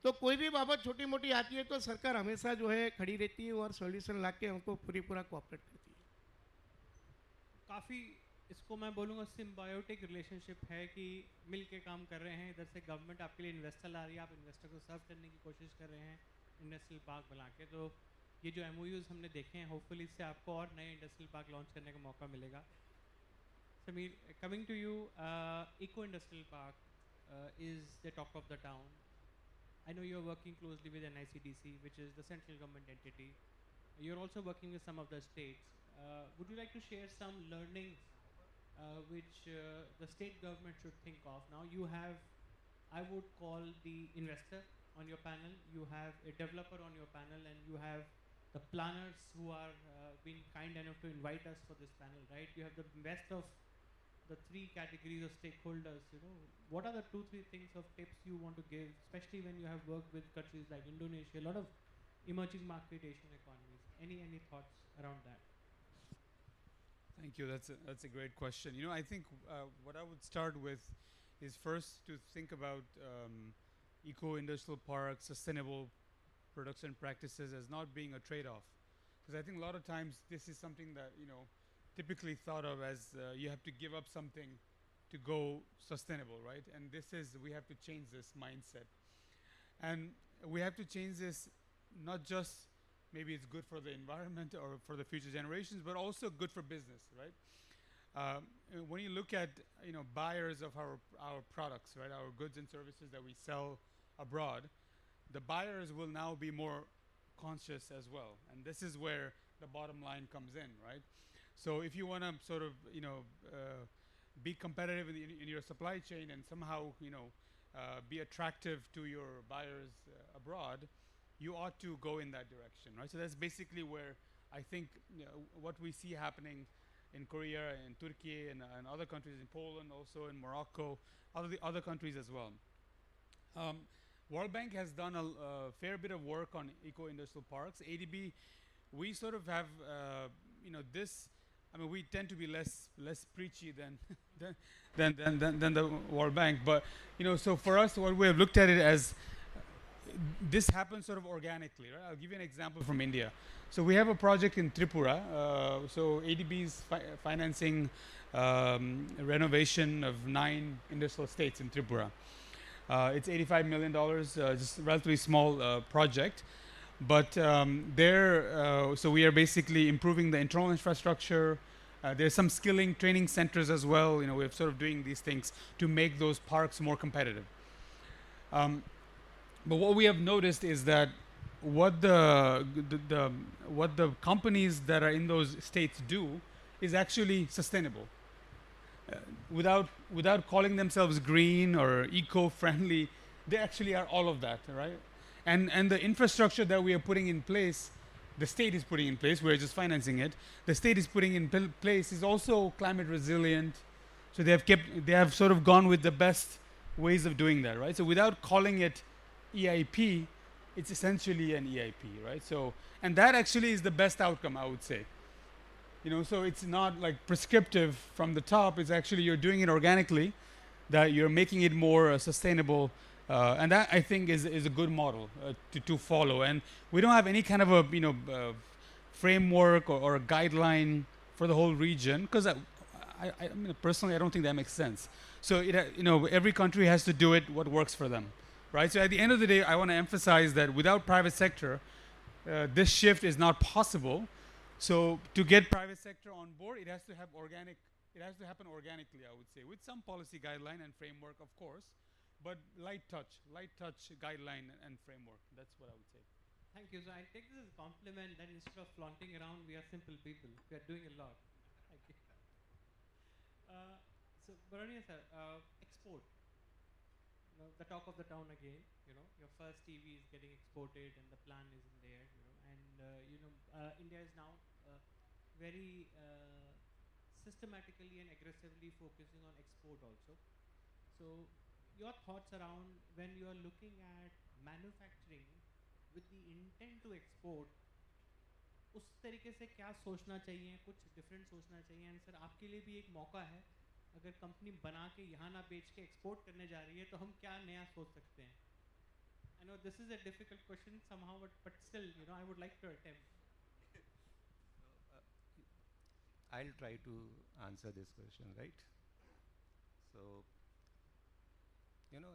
[SPEAKER 10] तो कोई भी बाबत छोटी मोटी आती है तो सरकार हमेशा जो है खड़ी रहती है और सॉल्यूशन ला के हमको पूरा कोऑपरेट करती है।
[SPEAKER 8] काफ़ी इसको मैं बोलूँगा सिम्बायोटिक रिलेशनशिप है कि मिल के काम कर रहे हैं। इधर से गवर्नमेंट आपके लिए इन्वेस्टर ला रही है, आप इन्वेस्टर को सर्व करने की कोशिश कर रहे हैं इंडस्ट्रियल पार्क बना के। तो ये जो एमओयूज़ हमने देखे हैं, होपफुली इससे आपको और नए इंडस्ट्रियल पार्क लॉन्च करने का मौका मिलेगा। Sameer, coming to you, eco-industrial park is the talk of the town. I know you're working closely with NICDC, which is the central government entity. You're also working with some of the states. Would you like to share some learnings which the state government should think of? Now you have, I would call the investor on your panel, you have a developer on your panel, and you have the planners who are being kind enough to invite us for this panel, right? You have the best of the 3 categories of stakeholders. You know, what are the 2-3 things of tips you want to give, especially when you have worked with countries like Indonesia, a lot of emerging market Asian economies? Any thoughts around that?
[SPEAKER 4] Thank you. That's a great question. You know, I think what I would start with is first to think about eco-industrial parks, sustainable production practices as not being a trade-off, because I think a lot of times this is something that typically thought of as you have to give up something to go sustainable, right? And we have to change this mindset, and we have to change this. Not just maybe it's good for the environment or for the future generations, but also good for business, right? When you look at buyers of our products, right, our goods and services that we sell abroad, the buyers will now be more conscious as well, and this is where the bottom line comes in, right? So if you want to sort of be competitive in your supply chain and somehow be attractive to your buyers abroad, you ought to go in that direction, right? So that's basically where I think what we see happening in Korea and Turkey and other countries, in Poland, also in Morocco, other countries as well. World Bank has done a fair bit of work on eco-industrial parks. ADB, we sort of have this. I mean, we tend to be less preachy than the World Bank, but so for us, what we have looked at it as, this happens sort of organically, right? I'll give you an example from India. So we have a project in Tripura. So ADB is financing renovation of 9 industrial estates in Tripura. It's $85 million, just a relatively small project. But so we are basically improving the internal infrastructure. There's some skilling training centers as well. We're sort of doing these things to make those parks more competitive. But what we have noticed is that what the companies that are in those states do is actually sustainable. Without calling themselves green or eco-friendly, they actually are all of that, right? And the infrastructure that we are putting in place, the state is putting in place, we're just financing it. The state is putting in place is also climate resilient. So they have sort of gone with the best ways of doing that, right? So without calling it EIP, it's essentially an EIP, right? So, and that actually is the best outcome, I would say. So it's not like prescriptive from the top. It's actually you're doing it organically, that you're making it more sustainable, and that I think is a good model to follow. And we don't have any kind of a framework or a guideline for the whole region, because I mean, personally I don't think that makes sense. So every country has to do it what works for them, right? So at the end of the day, I want to emphasize that without private sector, this shift is not possible. So to get private sector on board, it has to happen organically, I would say, with some policy guideline and framework, of course, but light touch guideline and framework. That's what I would say.
[SPEAKER 8] Thank you. So I take this as a compliment that instead of flaunting around, we are simple people. We are doing a lot. Thank you. So Barania sir, export. The talk of the town again. Your first TV is getting exported, and the plan is in there. And India is now very systematically and aggressively focusing on export also. So your thoughts around when you are looking at manufacturing with the intent to export, उस तरीके से क्या सोचना चाहिए, कुछ different सोचना चाहिए. And sir आपके लिए भी एक मौका है, अगर कंपनी बना के यहाँ ना बेच के एक्सपोर्ट करने जा रही है तो हम क्या नया सोच सकते हैं. I know this is a difficult question somehow, but still, I would like to attempt.
[SPEAKER 9] I'll try to answer this question, right? So,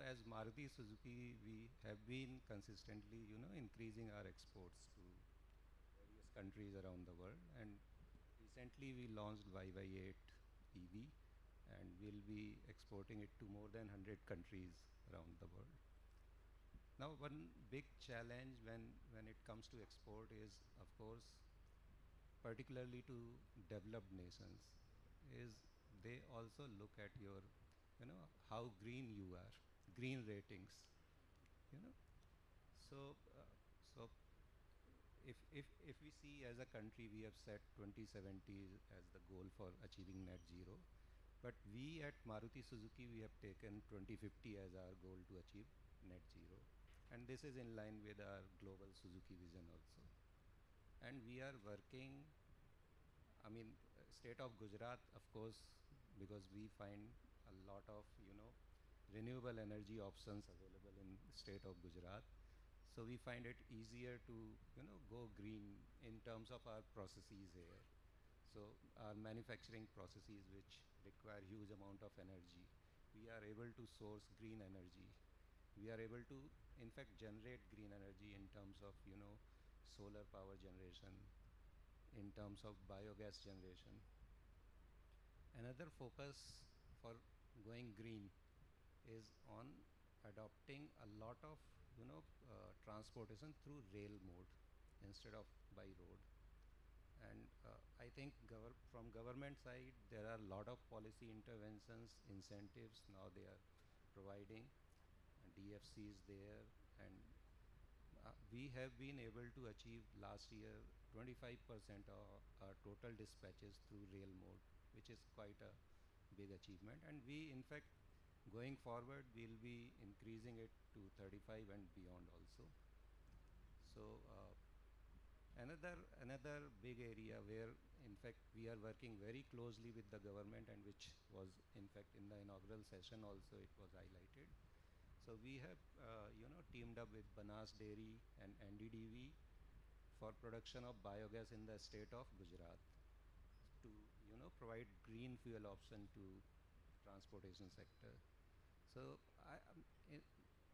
[SPEAKER 9] as Maruti Suzuki, we have been consistently, increasing our exports to various countries around the world. And recently we launched YY8 EV, and we'll be exporting it to more than 100 countries around the world. Now, one big challenge when it comes to export is, of course, particularly to developed nations, is they also look at your, how green you are, green ratings, you know. So if we see as a country, we have set 2070 as the goal for achieving net zero, but we at Maruti Suzuki, we have taken 2050 as our goal to achieve net zero, and this is in line with our global Suzuki vision also. And we are working, I mean, state of Gujarat, of course, because we find a lot of, renewable energy options available in state of Gujarat. So we find it easier to, go green in terms of our processes here. So our manufacturing processes, which require huge amount of energy, we are able to source green energy. We are able to, in fact, generate green energy in terms of, solar power generation, in terms of biogas generation. Another focus for going green is on adopting a lot of, transportation through rail mode instead of by road. And I think from government side, there are a lot of policy interventions, incentives now they are providing, and DFC is there, and we have been able to achieve last year 25% of our total dispatches through rail mode, which is quite a big achievement. And we, in fact, going forward, we'll be increasing it to 35 and beyond also. So another big area where, in fact, we are working very closely with the government, and which was, in fact, in the inaugural session also it was highlighted. So we have, teamed up with Banas Dairy and NDDV for production of biogas in the state of Gujarat to, provide green fuel option to transportation sector. So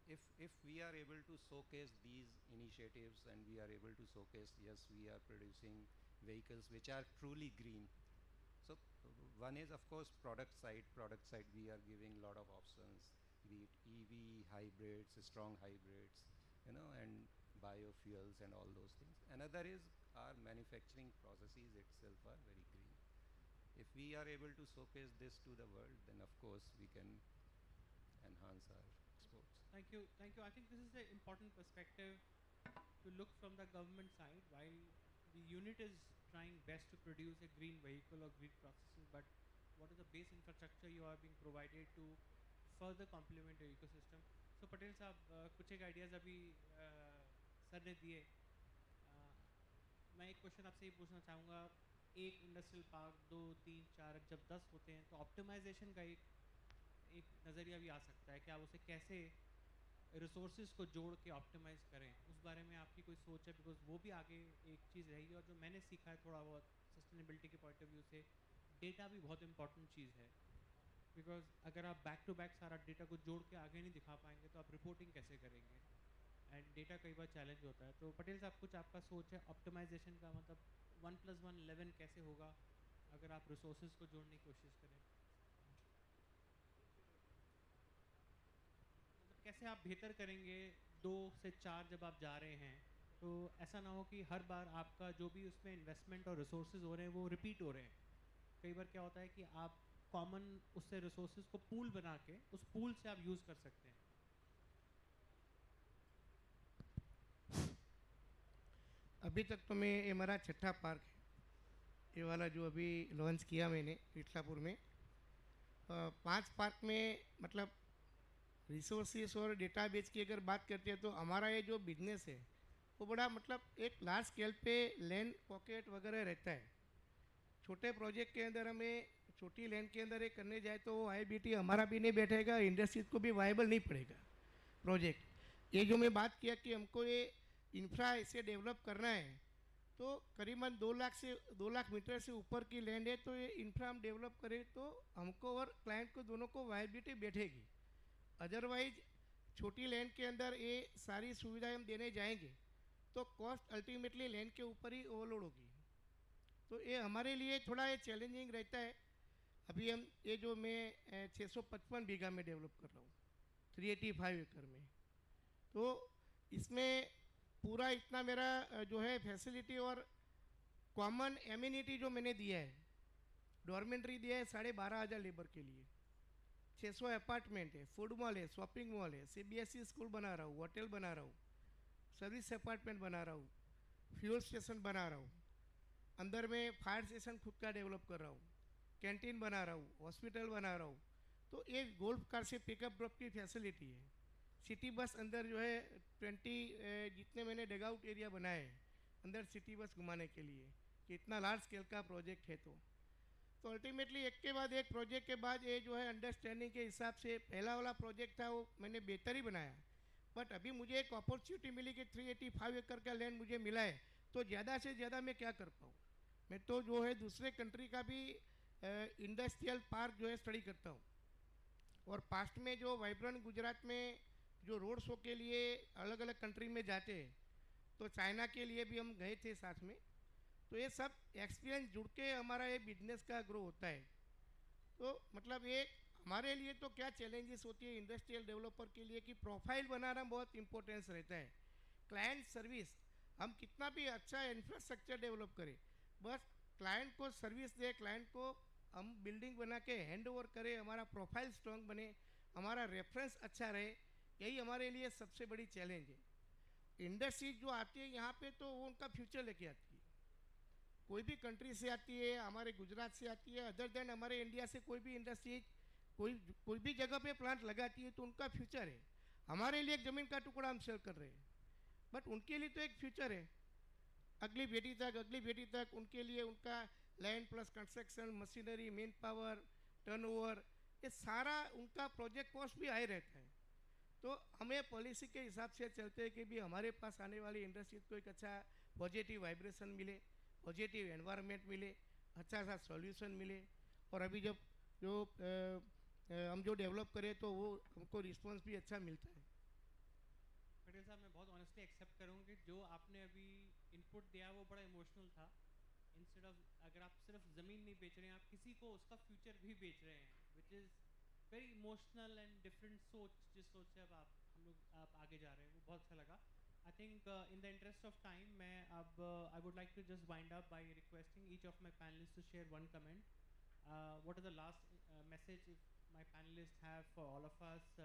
[SPEAKER 9] if we are able to showcase these initiatives, and we are able to showcase, yes, we are producing vehicles which are truly green. So one is, of course, product side. Product side, we are giving a lot of options, be it EV, hybrids, strong hybrids, and biofuels and all those things. Another is our manufacturing processes itself are very green. If we are able to showcase this to the world, then of course we can enhance our exports.
[SPEAKER 8] Thank you. Thank you. I think this is the important perspective to look from the government side. While the unit is trying best to produce a green vehicle or green processes, but what is the base infrastructure you are being provided to further complement your ecosystem? So Patel साहब कुछ एक ideas अभी sir ने दिए. मैं एक question आपसे ये पूछना चाहूँगा. एक इंडस्ट्रियल पार्क 2, 3, 4 जब 10 होते हैं तो ऑप्टिमाइजेशन का एक नज़रिया भी आ सकता है कि आप उसे कैसे रिसोर्सेज को जोड़ के ऑप्टिमाइज़ करें. उस बारे में आपकी कोई सोच है? बिकॉज वो भी आगे एक चीज़ रहेगी. और जो मैंने सीखा है थोड़ा बहुत सस्टेनेबिलिटी के पॉइंट ऑफ व्यू से, डेटा भी बहुत इंपॉर्टेंट चीज़ है. बिकॉज अगर आप बैक टू बैक सारा डेटा को जोड़ के आगे नहीं दिखा पाएंगे तो आप रिपोर्टिंग कैसे करेंगे. एंड डेटा कई बार चैलेंज होता है. तो पटेल साहब कुछ आपका सोच है ऑप्टिमाइजेशन का, मतलब 1+1 11 कैसे होगा अगर आप रिसोर्सेज को जोड़ने की कोशिश करें? मतलब कैसे आप बेहतर करेंगे 2 से 4 जब आप जा रहे हैं, तो ऐसा ना हो कि हर बार आपका जो भी उसमें इन्वेस्टमेंट और रिसोर्सेज हो रहे हैं वो रिपीट हो रहे हैं. कई बार क्या होता है कि आप कॉमन उससे रिसोर्सेज को पूल बना के उस पूल से आप यूज़ कर सकते हैं.
[SPEAKER 10] अभी तक तो मैं ये मेरा छठा पार्क है, ये वाला जो अभी लॉन्च किया मैंने इटलापुर में. 5 पार्क में मतलब रिसोर्सेस और डेटाबेस की अगर बात करते हैं तो हमारा ये जो बिजनेस है वो बड़ा मतलब एक लार्ज स्केल पे लैंड पॉकेट वगैरह रहता है. छोटे प्रोजेक्ट के अंदर हमें छोटी लैंड के अंदर ये करने जाए तो वो IBT हमारा भी नहीं बैठेगा, इंडस्ट्रीज को भी वायबल नहीं पड़ेगा प्रोजेक्ट. ये जो मैं बात किया कि हमको ये इंफ्रा ऐसे डेवलप करना है तो करीबन 2 लाख से 2 लाख मीटर से ऊपर की लैंड है, तो ये इंफ्रा हम डेवलप करें तो हमको और क्लाइंट को दोनों को वायबिलिटी बैठेगी. अदरवाइज छोटी लैंड के अंदर ये सारी सुविधाएं हम देने जाएंगे तो कॉस्ट अल्टीमेटली लैंड के ऊपर ही ओवरलोड होगी. तो ये हमारे लिए थोड़ा ये चैलेंजिंग रहता है. अभी हम ये जो मैं 655 बीघा में डेवलप कर रहा हूँ 385 एकड़ में, तो इसमें पूरा इतना मेरा जो है फैसिलिटी और कॉमन एम्यूनिटी जो मैंने दिया है, डॉर्मेंट्री दिया है 12,500 लेबर के लिए, 600 अपार्टमेंट है, फूड मॉल है, शॉपिंग मॉल है, CBSE स्कूल बना रहा हूँ, होटल बना रहा हूँ, सर्विस अपार्टमेंट बना रहा हूँ, फ्यूल स्टेशन बना रहा हूँ, अंदर में फायर स्टेशन खुद का डेवलप कर रहा हूँ, कैंटीन बना रहा हूँ, हॉस्पिटल बना रहा हूँ. तो ये गोल्फ कार से पिकअप ड्रॉप की फैसिलिटी है. सिटी बस अंदर जो है 20 जितने मैंने डेगआउट एरिया बनाए हैं अंदर सिटी बस घुमाने के लिए कि इतना लार्ज स्केल का प्रोजेक्ट है. तो अल्टीमेटली एक के बाद एक प्रोजेक्ट के बाद ये जो है अंडरस्टैंडिंग के हिसाब से पहला वाला प्रोजेक्ट था वो मैंने बेहतर ही बनाया. बट अभी मुझे एक अपॉर्चुनिटी मिली कि 385 एकड़ का लैंड मुझे मिला है, तो ज़्यादा से ज़्यादा मैं क्या कर पाऊँ. मैं तो जो है दूसरे कंट्री का भी इंडस्ट्रियल पार्क जो है स्टडी करता हूँ. और पास्ट में जो वाइब्रेंट गुजरात में जो रोड शो के लिए अलग अलग कंट्री में जाते हैं, तो चाइना के लिए भी हम गए थे साथ में. तो ये सब एक्सपीरियंस जुड़ के हमारा ये बिजनेस का ग्रो होता है. तो मतलब ये हमारे लिए तो क्या चैलेंजेस होती है इंडस्ट्रियल डेवलपर के लिए कि प्रोफाइल बनाना बहुत इंपॉर्टेंस रहता है. क्लाइंट सर्विस, हम कितना भी अच्छा इंफ्रास्ट्रक्चर डेवलप करें, बस क्लाइंट को सर्विस दे, क्लाइंट को हम बिल्डिंग बना के हैंड ओवर करें, हमारा प्रोफाइल स्ट्रॉन्ग बने, हमारा रेफरेंस अच्छा रहे, यही हमारे लिए सबसे बड़ी चैलेंज है. इंडस्ट्रीज जो आती है यहाँ पे तो वो उनका फ्यूचर लेके आती है. कोई भी कंट्री से आती है, हमारे गुजरात से आती है, अदर देन हमारे इंडिया से कोई भी इंडस्ट्रीज कोई भी जगह पे प्लांट लगाती है तो उनका फ्यूचर है. हमारे लिए एक ज़मीन का टुकड़ा हम सेल कर रहे हैं, बट उनके लिए तो एक फ्यूचर है. अगली बेटी तक उनके लिए उनका land plus construction, machinery, man power, turnover, ये सारा उनका प्रोजेक्ट कॉस्ट भी हाई रहता है. तो हमें पॉलिसी के हिसाब से चलते हैं कि भी हमारे पास आने वाली इंडस्ट्री को एक अच्छा पॉजिटिव वाइब्रेशन मिले, पॉजिटिव एनवायरनमेंट मिले, अच्छा सा सॉल्यूशन मिले. और अभी जब जो हम जो डेवलप करें तो वो हमको रिस्पॉन्स भी अच्छा मिलता है.
[SPEAKER 8] पटेल साहब, मैं बहुत ऑनेस्टली एक्सेप्ट करूँगा कि जो आपने अभी इनपुट दिया वो बड़ा इमोशनल था. इंस्टेड ऑफ अगर आप सिर्फ ज़मीन नहीं बेच रहे हैं, आप किसी को उसका फ्यूचर भी बेच रहे हैं, which is very emotional and different सोच. जिस सोच से अब आप आगे जा रहे हैं वो बहुत अच्छा लगा. I think in the interest of time मैं अब I would like to just wind up by requesting each of my panelist to share one comment. What is the last message if my panelist have for all of us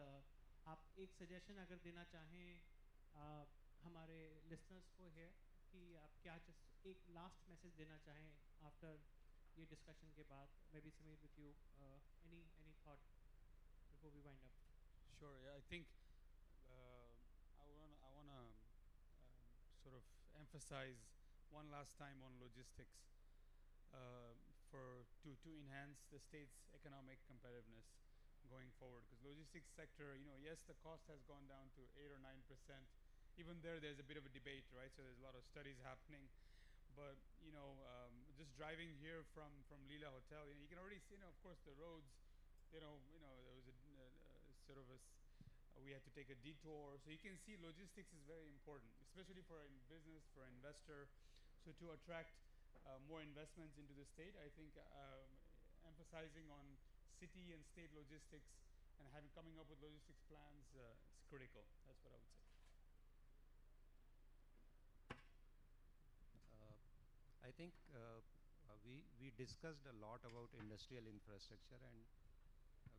[SPEAKER 8] आप एक suggestion अगर देना चाहें हमारे listeners को है कि आप क्या एक लास्ट मैसेज देना चाहें आफ्टर ये डिस्कशन के बाद, maybe Sameer with you, any thought before we wind up?
[SPEAKER 4] Sure. Yeah, I think I wanna sort of emphasize one last time on logistics to enhance the state's economic competitiveness going forward. Because logistics sector, yes, the cost has gone down to 8 or 9%. Even there's a bit of a debate, right? So there's a lot of studies happening. But just driving here from Leela Hotel, you can already see, of course, the roads. There was sort of we had to take a detour. So you can see logistics is very important, especially for a business, for an investor. So to attract more investments into the state, I think emphasizing on city and state logistics and coming up with logistics plans is critical. That's what I would say.
[SPEAKER 9] I think we discussed a lot about industrial infrastructure, and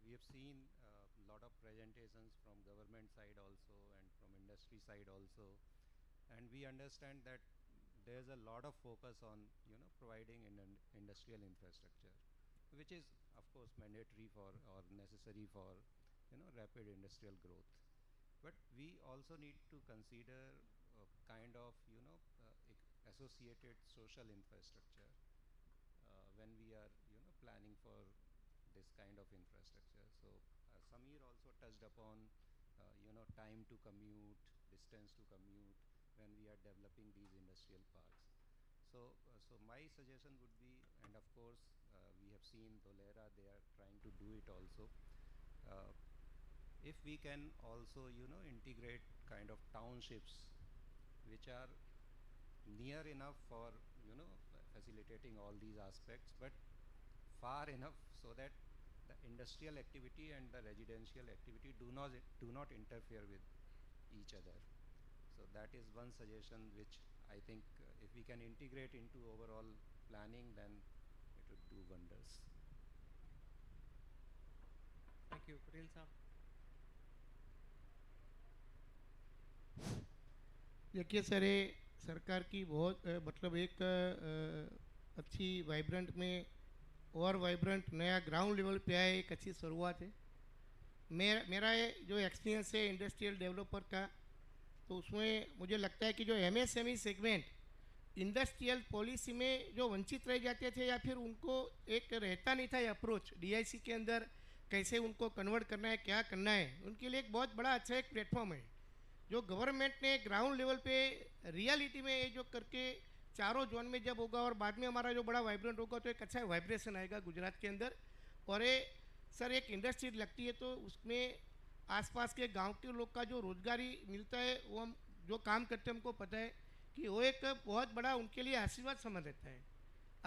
[SPEAKER 9] we have seen a lot of presentations from government side also and from industry side also, and we understand that there's a lot of focus on providing industrial infrastructure, which is of course mandatory for or necessary for rapid industrial growth. But we also need to consider kind of associated social infrastructure when we are planning for this kind of infrastructure. So Samir also touched upon time to commute, distance to commute when we are developing these industrial parks. So my suggestion would be, and of course we have seen Dholera, they are trying to do it also. If we can also integrate kind of townships which are near enough for facilitating all these aspects, but far enough so that the industrial activity and the residential activity do not interfere with each other. So that is one suggestion which I think if we can integrate into overall planning, then it would do wonders.
[SPEAKER 8] Thank you. Patel sir.
[SPEAKER 10] देखिए sir, ये सरकार की बहुत मतलब एक अच्छी vibrant में और वाइब्रेंट नया ग्राउंड लेवल पे आए, एक अच्छी शुरुआत है। मेरा ये जो एक्सपीरियंस है इंडस्ट्रियल डेवलपर का, तो उसमें मुझे लगता है कि जो एमएसएमई सेगमेंट इंडस्ट्रियल पॉलिसी में जो वंचित रह जाते थे या फिर उनको एक रहता नहीं था अप्रोच डीआईसी के अंदर कैसे उनको कन्वर्ट करना है, क्या करना है, उनके लिए एक बहुत बड़ा अच्छा एक प्लेटफॉर्म है जो गवर्नमेंट ने ग्राउंड लेवल पे रियलिटी में ये जो करके चारों जोन में जब होगा और बाद में हमारा जो बड़ा वाइब्रेंट होगा तो एक अच्छा वाइब्रेशन आएगा गुजरात के अंदर। और ये सर एक इंडस्ट्री लगती है तो उसमें आसपास के गांव के लोग का जो रोज़गारी मिलता है, वो हम जो काम करते हैं हमको पता है कि वो एक बहुत बड़ा उनके लिए आशीर्वाद समझ रहता है।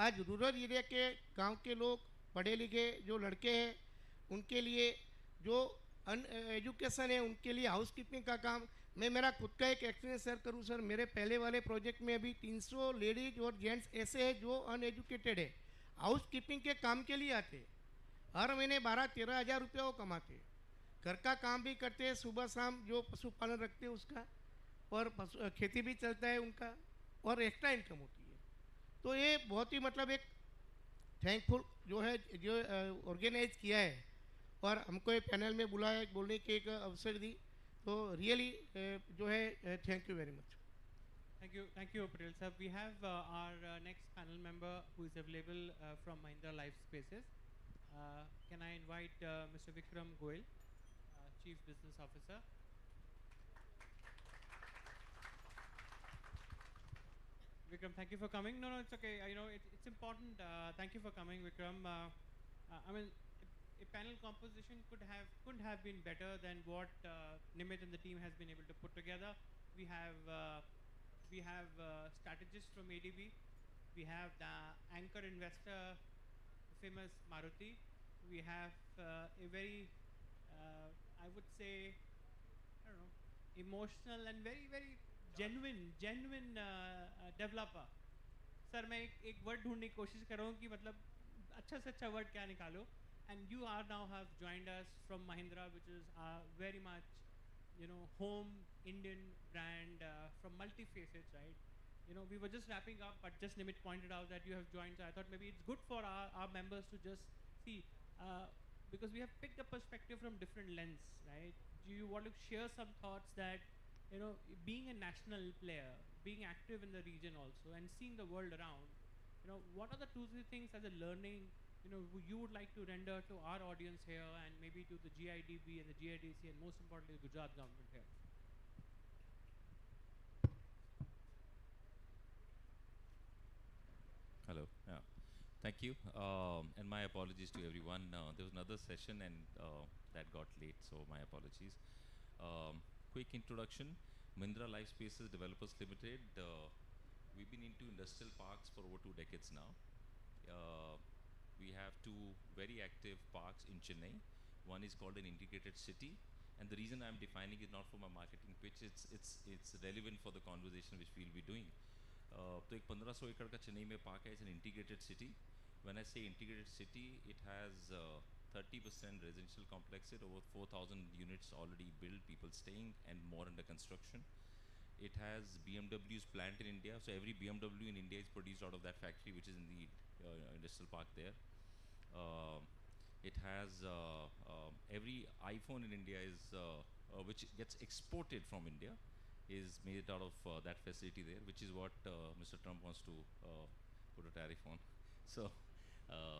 [SPEAKER 10] आज रूरल एरिया के गांव के लोग पढ़े लिखे जो लड़के हैं उनके लिए जो एजुकेशन है, उनके लिए हाउस कीपिंग का काम, मैं मेरा खुद का एक एक्सपीरियंस शेयर करूं सर, मेरे पहले वाले प्रोजेक्ट में अभी 300 लेडीज और जेंट्स ऐसे हैं जो अनएजुकेटेड है, हाउस कीपिंग के काम के लिए आते, हर महीने 12-13 हज़ार रुपये वो कमाते, घर का काम भी करते हैं, सुबह शाम जो पशुपालन रखते हैं उसका, और खेती भी चलता है उनका, और एक्स्ट्रा इनकम होती है। तो ये बहुत ही मतलब एक थैंकफुल जो है जो ऑर्गेनाइज किया है और हमको ये पैनल में बुलाया, बोलने की एक अवसर दी, तो रियली जो है thank you very much.
[SPEAKER 8] Thank you, Patel sir. We have our next panel member who is available from Mahindra Life Spaces. Can I invite Mr. Vikram Goel, Chief Business Officer? Vikram, thank you for coming. No, it's okay. It's important. Thank you for coming, Vikram. I mean, a panel composition couldn't have been better than what Nimit and the team has been able to put together. We have strategists from ADB. We have the anchor investor, famous Maruti. We have a very, I would say, I don't know, emotional and very, very genuine developer. Sir मैं एक word ढूंढने की कोशिश कर रहा हूँ कि मतलब अच्छा से अच्छा वर्ड क्या निकालो, and you are now have joined us from Mahindra, which is very much home Indian brand from multi facets, right? We were just wrapping up, but just Nimit pointed out that you have joined, so I thought maybe it's good for our members to just see, because we have picked a perspective from different lens, right? Do you want to share some thoughts that, being a national player, being active in the region also, and seeing the world around, what are the 2 3 things as a learning, you would like to render to our audience here, and maybe to the GIDB and the GIDC, and most importantly, the Gujarat government here?
[SPEAKER 11] Hello. Yeah. Thank you. And my apologies to everyone. There was another session and that got late, so my apologies. Quick introduction. Mahindra Life Spaces Developers Limited. We've been into industrial parks for over 2 decades now. We have 2 very active parks in Chennai. One is called an integrated city, and the reason I'm defining it not for my marketing pitch, it's relevant for the conversation which we'll be doing. तो एक 1500 एकड़ का चेन्नई में park है. It's an integrated city. When I say integrated city, it has 30% residential complex, over 4,000 units already built, people staying, and more under construction. It has BMW's plant in India, so every BMW in India is produced out of that factory, which is in the industrial park there. It has every iPhone in India is which gets exported from India is made out of that facility there, which is what Mr. Trump wants to put a tariff on. So,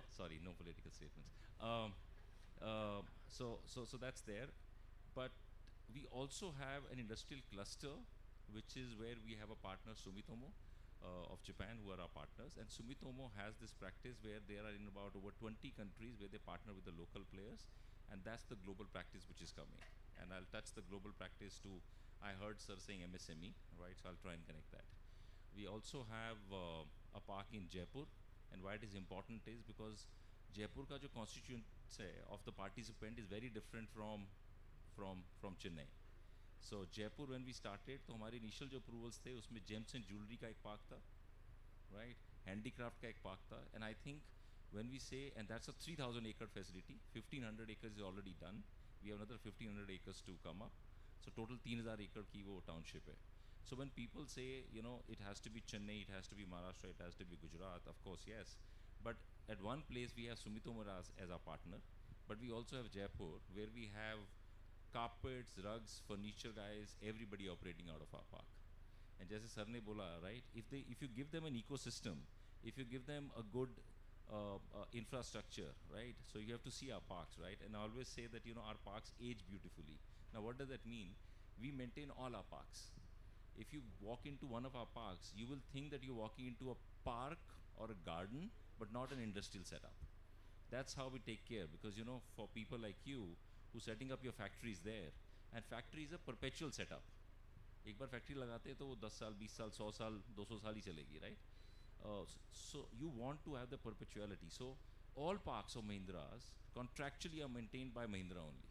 [SPEAKER 11] sorry, no political statements. So that's there. But we also have an industrial cluster, which is where we have a partner, Sumitomo, of Japan, who are our partners. And Sumitomo has this practice where they are in about over 20 countries where they partner with the local players. And that's the global practice which is coming. And I'll touch the global practice to, I heard sir saying MSME, right? So I'll try and connect that. We also have a park in Jaipur. And why it is important is because Jaipur ka jo constituents hai of the participant is very different from Chennai. So Jaipur, when we started, तो हमारे initial जो approvals थे उसमें gems and jewelry का एक park था, right? Handicraft का एक park था, and I think when we say, and that's a 3,000 acre facility, 1,500 acres is already done. We have another 1,500 acres to come up. So total 3,000 acre की वो township है. So when people say, it has to be Chennai, it has to be Maharashtra, it has to be Gujarat, of course, yes. But at one place we have Sumitomo as our partner, but we also have Jaipur, where we have carpets, rugs, furniture guys, everybody operating out of our park. And जैसे sir ने बोला, right, if you give them an ecosystem, if you give them a good infrastructure, right, so you have to see our parks, right, and I always say that, our parks age beautifully. Now what does that mean? We maintain all our parks. If you walk into one of our parks, you will think that you're walking into a park or a garden, but not an industrial setup. That's how we take care, because, for people like you, who's setting up your factories there, and factory is a perpetual setup. एक बार factory लगाते हैं तो वो 10 साल, 20 साल, 100 साल, 200 साल ही चलेगी, right? So you want to have the perpetuality. So all parks of Mahindras contractually are maintained by Mahindra only.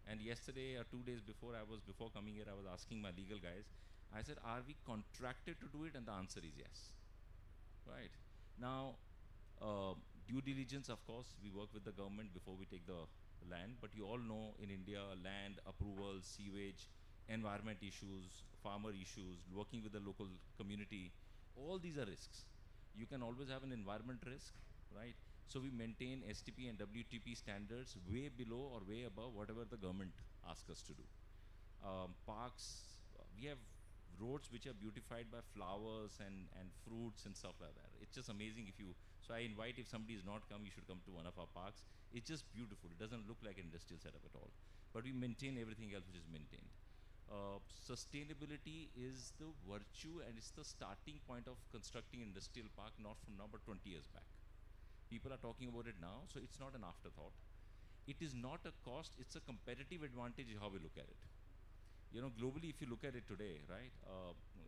[SPEAKER 11] And yesterday or 2 days before before coming here, I was asking my legal guys, I said, are we contracted to do it? And the answer is yes, right? Now, due diligence, of course, we work with the government before we take the land, but you all know in India, land approvals, sewage, environment issues, farmer issues, working with the local community, all these are risks. You can always have an environment risk, right? So we maintain STP and WTP standards way below or way above whatever the government asks us to do. Parks, we have roads which are beautified by flowers and fruits and stuff like that. It's just amazing so I invite, if somebody is not come, you should come to one of our parks. It's just beautiful. It doesn't look like an industrial setup at all. But we maintain everything else which is maintained. Sustainability is the virtue and it's the starting point of constructing industrial park, not from now but 20 years back. People are talking about it now, so it's not an afterthought. It is not a cost, it's a competitive advantage how we look at it. Globally, if you look at it today, right,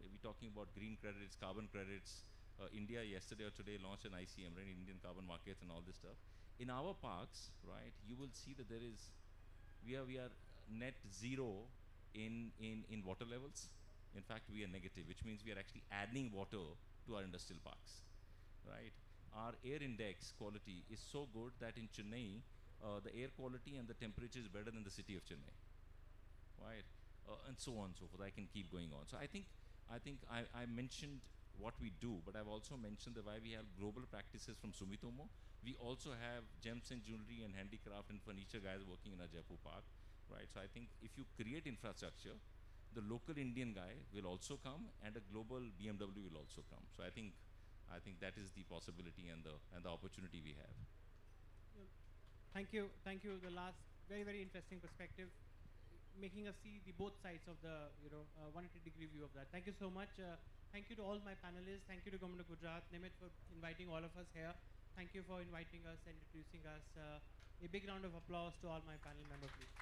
[SPEAKER 11] we're talking about green credits, carbon credits. India yesterday or today launched an ICM, right, Indian carbon markets and all this stuff. In our parks, right, you will see that we are net zero in water levels. In fact, we are negative, which means we are actually adding water to our industrial parks, right? Our air index quality is so good that in Chennai, the air quality and the temperature is better than the city of Chennai, right? and so on and so forth. I can keep going on. So I mentioned what we do, but I've also mentioned that why we have global practices from Sumitomo. We also have gems and jewelry and handicraft and furniture guys working in our Jaipur park, right? So I think if you create infrastructure, the local Indian guy will also come, and a global BMW will also come. So I think that is the possibility and the opportunity we have.
[SPEAKER 8] Thank you. Thank you. The last very, very interesting perspective, making us see the both sides of the 180-degree view of that. Thank you so much. Thank you to all my panelists. Thank you to Government of Gujarat, Nimit, for inviting all of us here. Thank you for inviting us and introducing us. A big round of applause to all my panel members, please.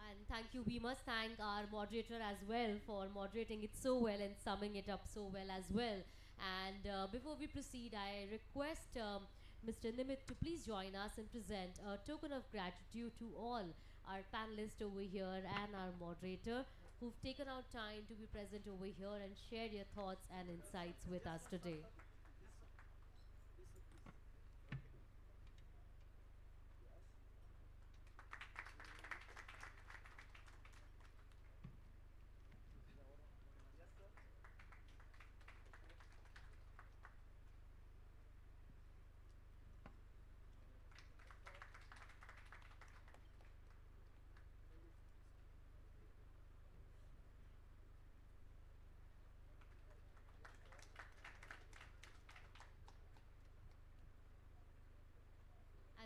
[SPEAKER 1] And thank you. We must thank our moderator as well for moderating it so well and summing it up so well as well. And before we proceed, I request Mr. Nimit to please join us and present a token of gratitude to all our panelists over here and our moderator who've taken out time to be present over here and share your thoughts and insights with us today.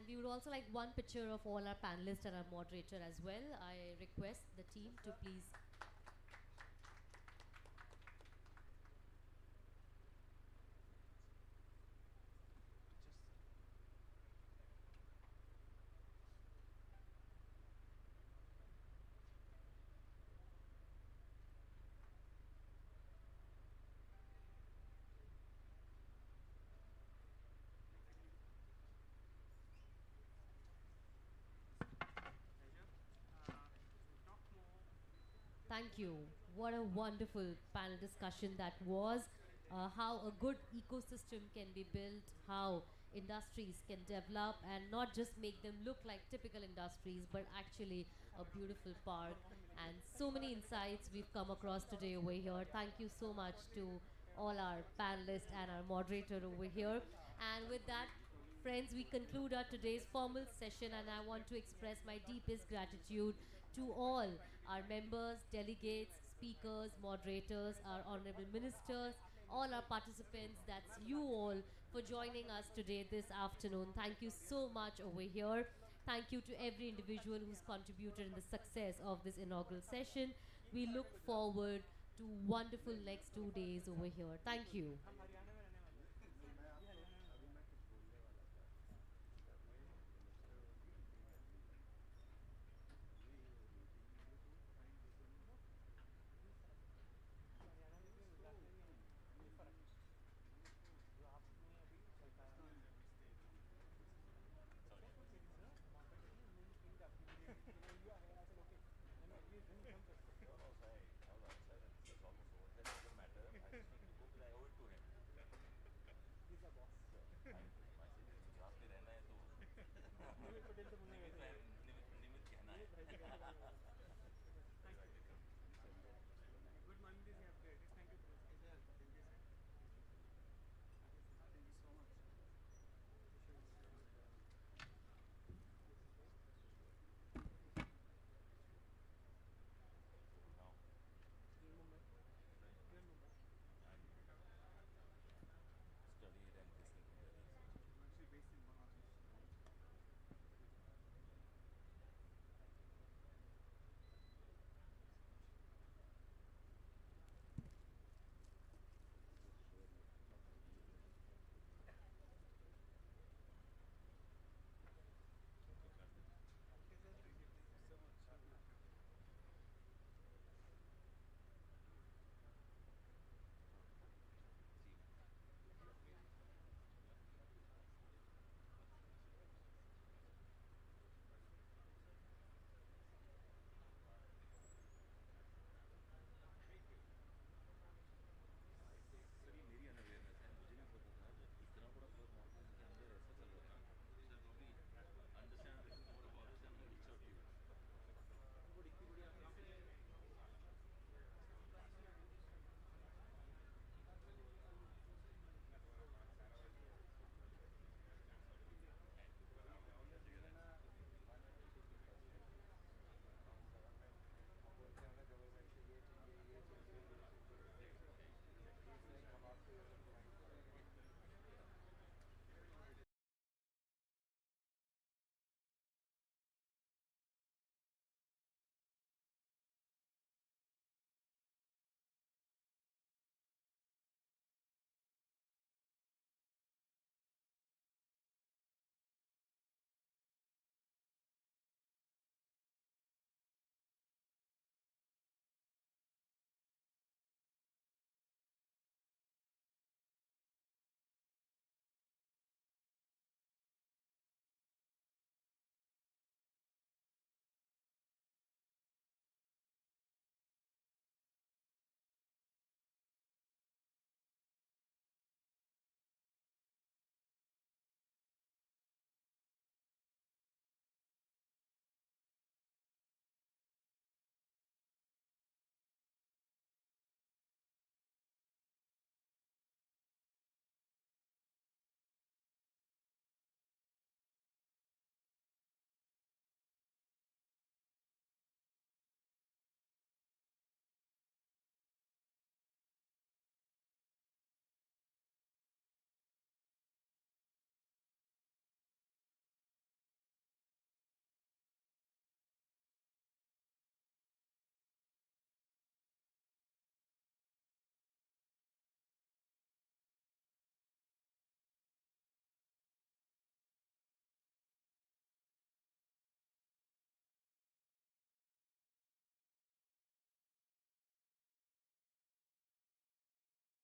[SPEAKER 1] And we would also like one picture of all our panelists and our moderator as well. I request the team to please. Thank you. What a wonderful panel discussion that was. How a good ecosystem can be built, how industries can develop and not just make them look like typical industries, but actually a beautiful park. And so many insights we've come across today over here. Thank you so much to all our panelists and our moderator over here. And with that, friends, we conclude our today's formal session, and I want to express my deepest gratitude to all our members, delegates, speakers, moderators, our honorable ministers, all our participants. That's you all for joining us today this afternoon. Thank you so much over here. Thank you to every individual who's contributed in the success of this inaugural session. We look forward to wonderful next 2 days over here. Thank you.
[SPEAKER 11] निमित कहना है